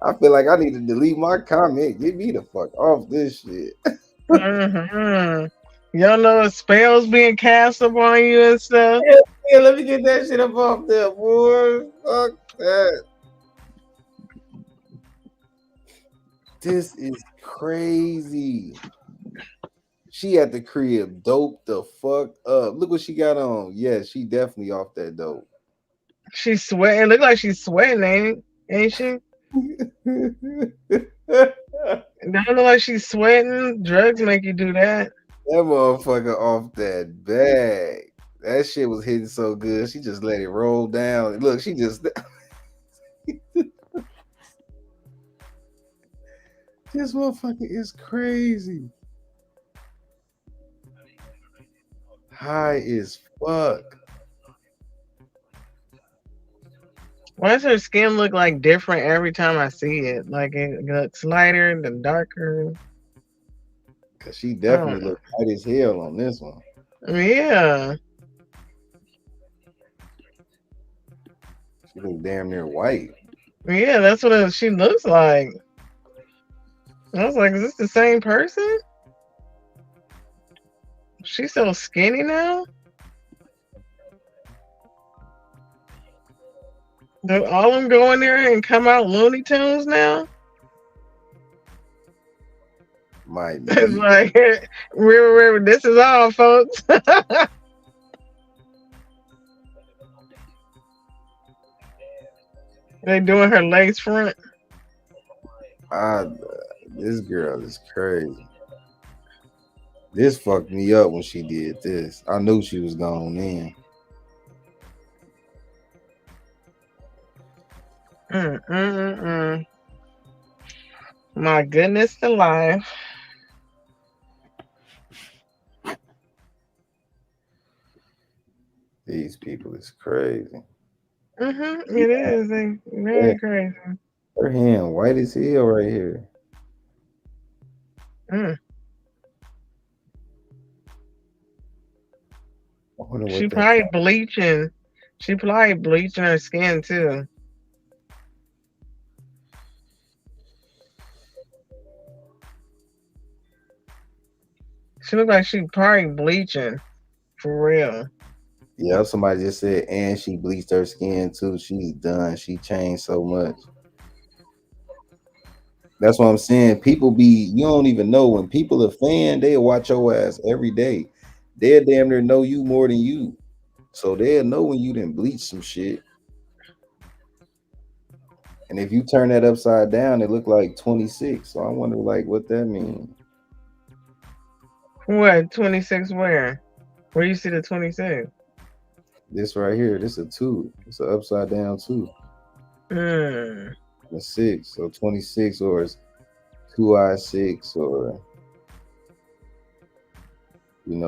I feel like I need to delete my comment. Get me the fuck off this shit. Mm-hmm. Y'all know spells being cast upon you and stuff. Yeah, yeah, let me get that shit up off there, boy. Fuck that. This is crazy. She at the crib, dope the fuck up. Look what she got on. Yeah, she definitely off that dope. She's sweating. Look like she's sweating, ain't she? That Don't look like she's sweating. Drugs make you do that. motherfucker off that bag. That shit was hitting so good. She just let it roll down. Look, she just this motherfucker is crazy. High as fuck. Why does her skin look like different every time I see it? Like it looks lighter, then darker. Cause she I don't definitely know. looked white as hell on this one. Yeah. She looked damn near white. Yeah, that's what she looks like. I was like, is this the same person? She's so skinny now. Do all of them go in there and come out Looney Tunes now? Might It's be. like, river, this is all, folks. They doing her lace front. I, this girl is crazy. This fucked me up when she did this. I knew she was going in. Mm. My goodness, the life. These people is crazy. It is. They Yeah, very crazy. her hand white as hell right here. Mm. I wonder She what that. probably bleaching. She probably bleaching her skin too. She look like she probably bleaching for real. Yeah, somebody just said, and she bleached her skin too. She's done. She changed so much. That's what I'm saying. People be, you don't even know when people are fan, they'll watch your ass every day. They'll damn near know you more than you. So they'll know when you didn't bleach some shit. And if you turn that upside down, it look like 26. So I wonder like what that means. What 26? Where? Where you see the 26? This right here, this a 2. It's an upside down 2. Mm. A 6. So 26 or it's 2I6 or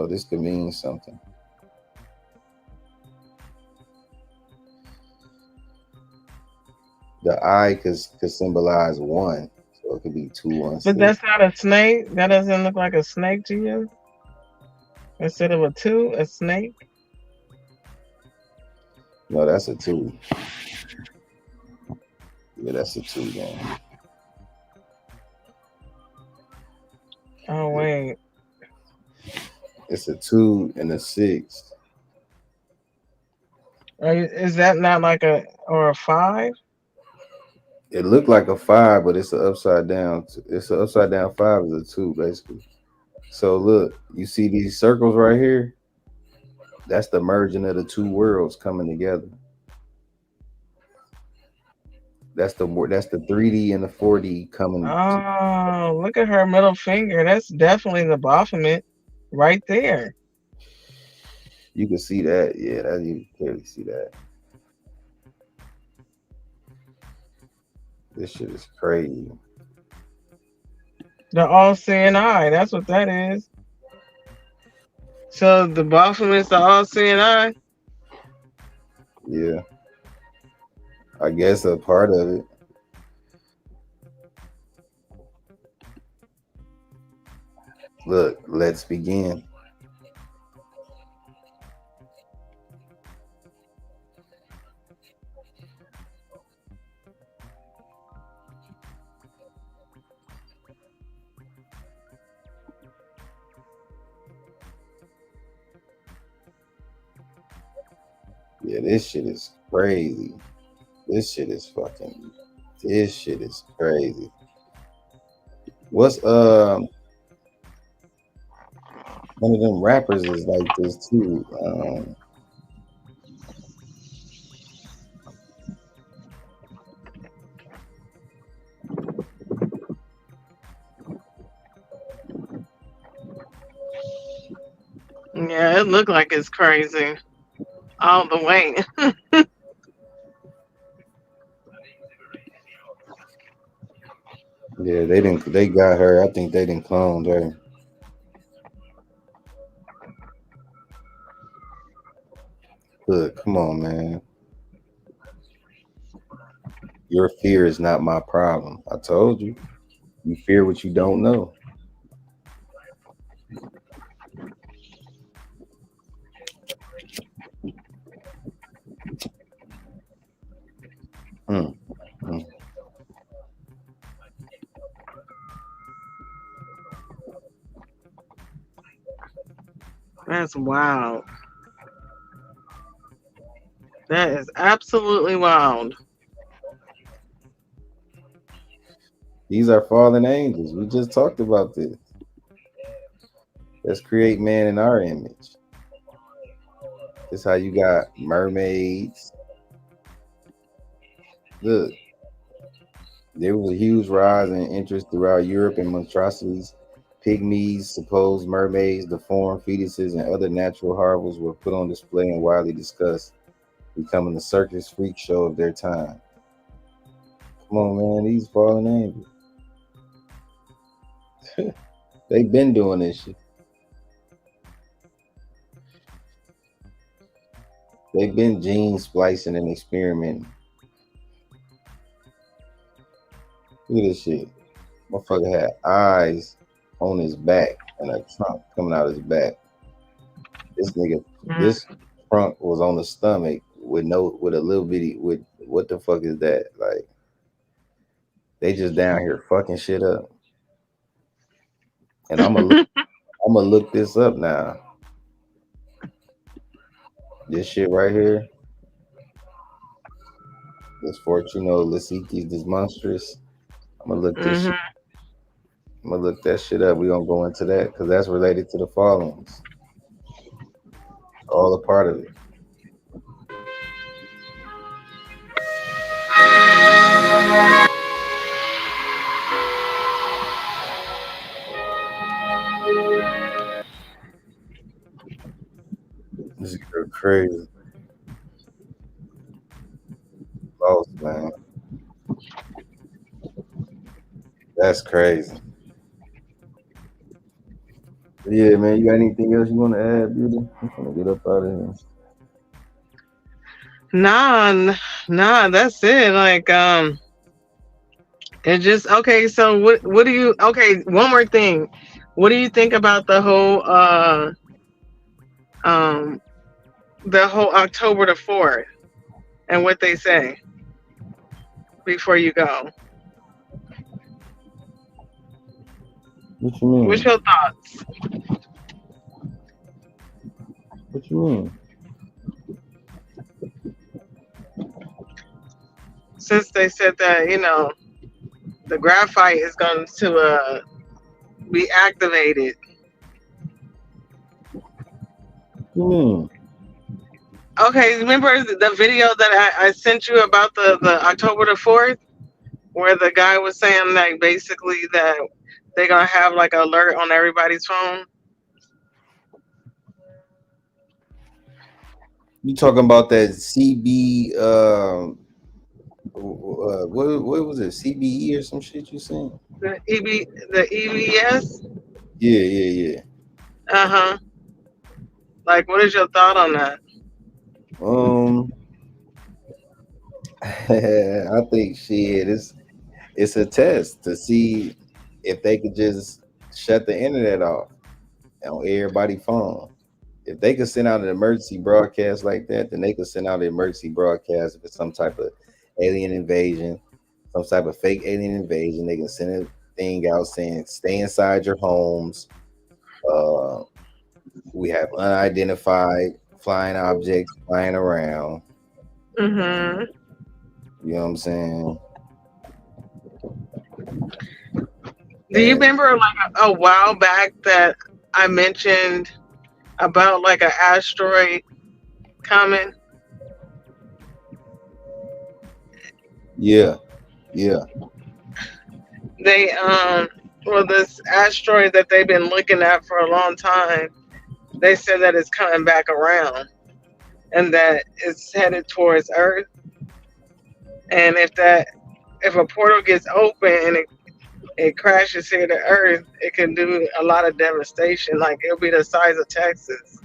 this could mean something. The I could symbolize 1. So it could be 2, 1, 6. But that's not a snake. That doesn't look like a snake to you. Instead of a 2, a snake. No, that's a 2. Yeah, that's a 2, man. Oh wait. It's a 2 and a 6. Is that not like a 5? It looked like a 5, but it's an upside down. It's an upside down 5 is a 2, basically. So look, you see these circles right here? That's the merging of the two worlds coming together. That's the 3D and the 4D coming. Oh, look at her middle finger. That's definitely the Baphomet right there. You can see that. Yeah, that you can clearly see that. This shit is crazy. The all-seeing eye. That's what that is. So the Baphomet's the all-seeing eye? Yeah. I guess a part of it. Look, let's begin. Yeah, this shit is crazy. This shit is fucking. This shit is crazy. What's one of them rappers is like this too. Yeah, it looked like it's crazy all the way. Yeah, they didn't. They got her. I think they didn't cloned her. Look, come on, man. Your fear is not my problem. I told you. You fear what you don't know. Mm, mm. That's wild. That is absolutely wild. These are fallen angels. We just talked about this. Let's create man in our image. This how you got mermaids. Look, there was a huge rise in interest throughout Europe in monstrosities. Pygmies, supposed mermaids, deformed fetuses, and other natural marvels were put on display and widely discussed, becoming the circus freak show of their time. Come on, man, these fallen angels. They've been doing this shit. They've been gene splicing and experimenting. Look at this shit. Motherfucker had eyes on his back and a trunk coming out his back. This nigga, Mm. this trunk was on the stomach with a little bitty with what the fuck is that? Like they just down here fucking shit up. And I'm gonna look this up now. This shit right here, this Fortuno Lasitis, this monstrous. I'm gonna look this shit. Hmm. I'm gonna look that shit up. We gonna go into that because that's related to the followings. All a part of it. This is crazy. Lost, man. That's crazy. Yeah, man. You got anything else you want to add, Beauty? I'm gonna get up out of here. Nah, that's it. Like, it just okay. So what do you? Okay, one more thing. What do you think about um the whole October the 4th and what they say before you go? What you What's mean? your thoughts? What you mean? Since they said that the graphite is going to be activated. What you mean? Okay, remember the video that I sent you about the October the 4th, where the guy was saying like basically that they're gonna have like an alert on everybody's phone. You talking about that CB? What was it? CBE or some shit you saying? The EBS. Yeah, yeah, Uh-huh. Like, what is your thought on that? yeah. I think shit. It's a test to see if they could just shut the internet off on everybody's phone. If they could send out an emergency broadcast like that, then they could send out an emergency broadcast if it's some type of alien invasion, some type of fake alien invasion. They can send a thing out saying, "Stay inside your homes." Uh, we have unidentified flying objects flying around. Mm-hmm. You know what I'm saying? Do you And remember like a while back that I mentioned about like an asteroid coming? yeah. They well, this asteroid that they've been looking at for a long time, they said that it's coming back around and that it's headed towards Earth. And if a portal gets open and it crashes here to Earth, it can do a lot of devastation. Like it'll be the size of Texas.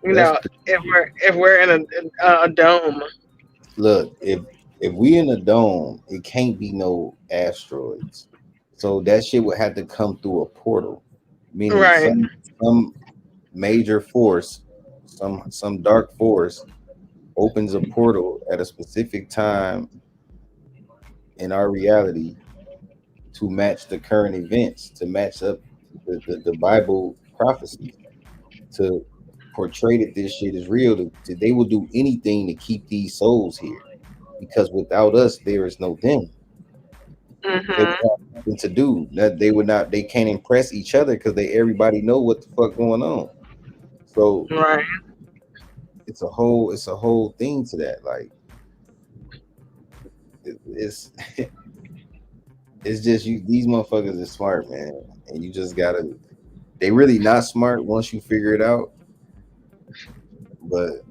You That's know, if we're in a dome. look, if we in a dome, it can't be no asteroids. So that shit would have to come through a portal, meaning Right. some major force, some dark force opens a portal at a specific time in our reality to match the current events, to match up the Bible prophecies, to portray that this shit is real. They will do anything to keep these souls here, because without us, there is no them. They would Mhm. have nothing to do. That they would not. They can't impress each other because everybody know what the fuck going on. So Right. it's a whole thing to that. Like it's it's just you. These motherfuckers are smart, man, and you just gotta. They really not smart once you figure it out, but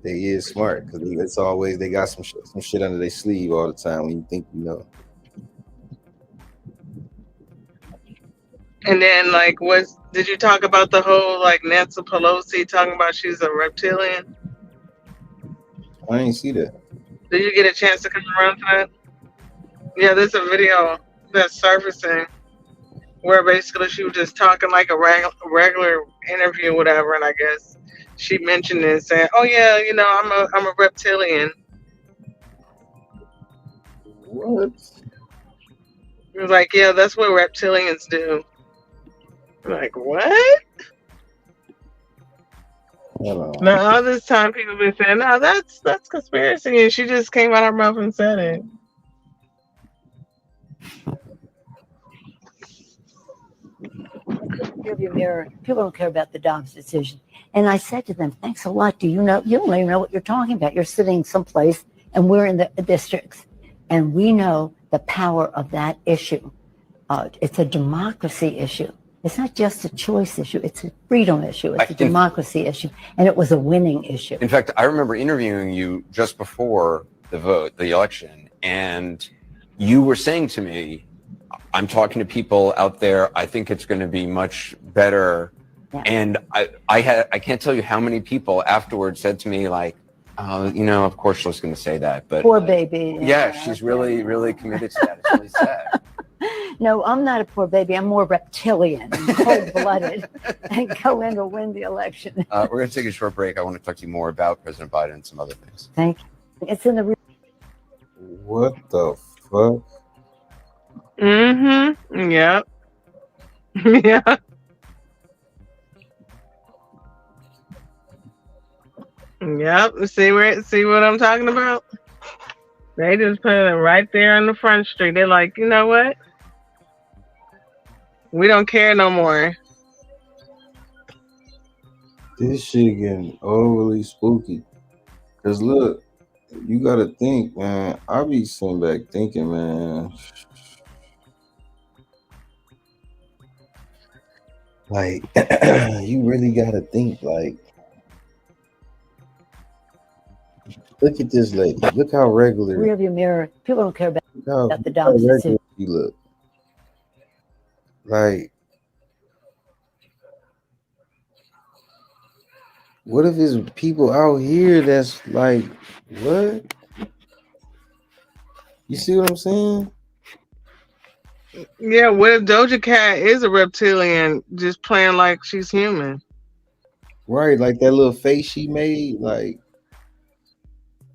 they is smart because it's always they got some shit under their sleeve all the time when you think you know. And then like, did you talk about the whole like Nancy Pelosi talking about she's a reptilian? I ain't see that. Did you get a chance to come around to that? Yeah, there's a video that's surfacing where basically she was just talking like a regular interview, or whatever, and I guess she mentioned it, saying, "Oh yeah, I'm a reptilian." What? It was like, "Yeah, that's what reptilians do." I'm like, what? Hold on. Now all this time people been saying, "No, that's conspiracy," and she just came out her mouth and said it. Rearview mirror. People don't care about the dog's decision. And I said to them, thanks a lot. Do you know? You don't even know what you're talking about. You're sitting someplace and we're in the districts. And we know the power of that issue. It's a democracy issue. It's not just a choice issue. It's a freedom issue. It's a democracy issue. And it was a winning issue. In fact, I remember interviewing you just before the election, and you were saying to me, I'm talking to people out there. I think it's going to be much better. Yeah. And I can't tell you how many people afterwards said to me, like, of course she's going to say that. But poor baby. Yeah, she's really, really committed to that. It's really sad. No, I'm not a poor baby. I'm more reptilian, cold-blooded, and go in to win the election. We're going to take a short break. I want to talk to you more about President Biden and some other things. Thank you. It's in the... What the fuck? Mm-hmm. Yep. Yeah. Yep. See what I'm talking about? They just put it right there on the front street. They're like, you know what? We don't care no more. This shit getting overly spooky. Cause look, you gotta think, man. I be sitting back thinking, man. Like, you really gotta think, like, look at this lady. Look how regular. Rearview mirror. People don't care about the how dog's regular decision. she look. Like, what if it's people out here that's like, what? You see what I'm saying? Yeah, what if Doja Cat is a reptilian just playing like she's human? Right, like that little face she made, like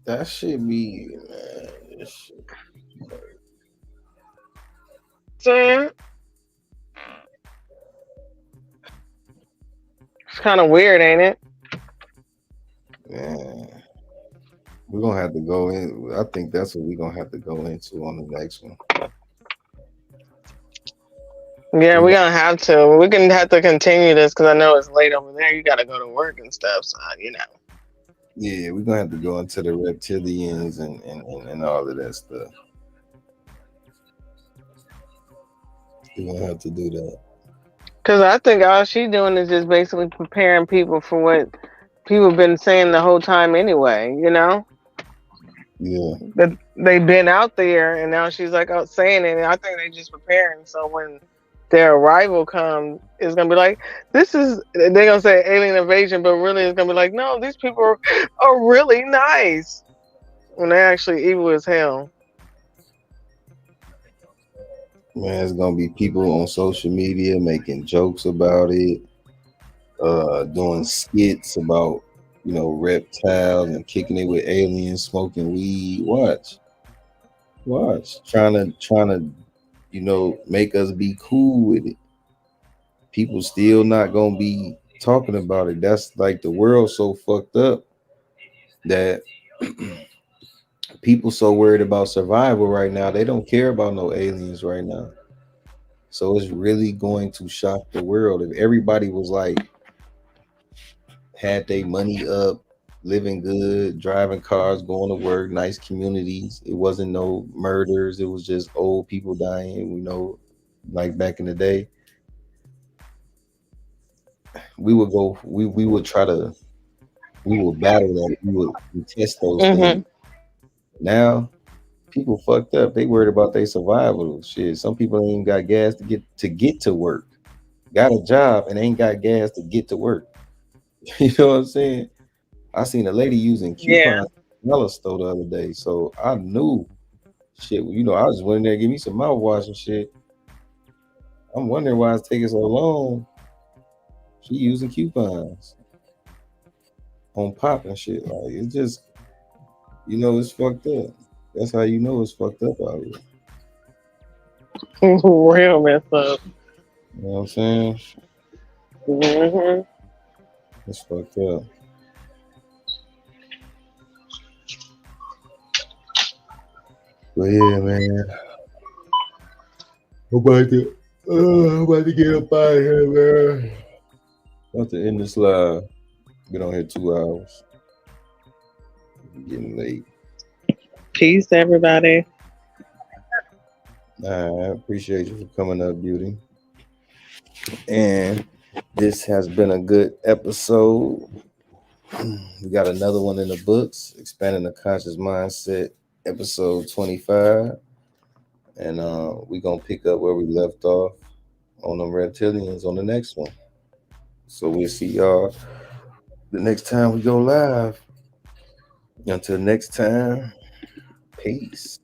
that should be, man. Saying It's kind of weird, ain't it? Man, we're gonna have to go in. I think that's what we're gonna have to go into on the next one. Yeah, We we're got- gonna have to. We're gonna have to continue this because I know it's late over there. You gotta go to work and stuff, so you know. yeah, we're gonna have to go into the reptilians and all of that stuff. We're gonna have to do that. Because I think all she's doing is just basically preparing people for what people have been saying the whole time anyway. You know Yeah. that they've been out there, and now she's like out saying it. And I think they're just preparing. So when their arrival comes, it's gonna be like this is. They're gonna say alien invasion, but really it's gonna be like no, these people are really nice when they're actually evil as hell. Man, it's gonna be people on social media making jokes about it, doing skits about reptiles and kicking it with aliens, smoking weed. Watch, trying to make us be cool with it. People still not gonna be talking about it. That's like the world so fucked up that people so worried about survival right now. They don't care about no aliens right now. So it's really going to shock the world if everybody was like had their money up, living good, driving cars, going to work, nice communities. It wasn't no murders. It was just old people dying. Like back in the day, we would go. We would try to. We would battle that. We would test those things. Now people fucked up. They worried about their survival. Shit. Some people ain't got gas to get to work. Got a job and ain't got gas to get to work. You know what I'm saying? I seen a lady using Yeah. coupons at the store the other day, so I knew shit. I just went in there to give me some mouthwash and shit. I'm wondering why it's taking so long. She using coupons on pop and shit. Like it's just, it's fucked up. That's how you know it's fucked up out here. Real messed up. You know what I'm saying? Mm-hmm. It's fucked up. But yeah, man. I'm about to get up out of here, man. About to end this live. Been on here 2 hours. Getting late. Peace, everybody. I appreciate you for coming up, Beauty. And this has been a good episode. We got another one in the books, Expanding the Conscious Mindset, episode 25. And we're going to pick up where we left off on the reptilians on the next one. So we'll see y'all the next time we go live. Until next time, peace.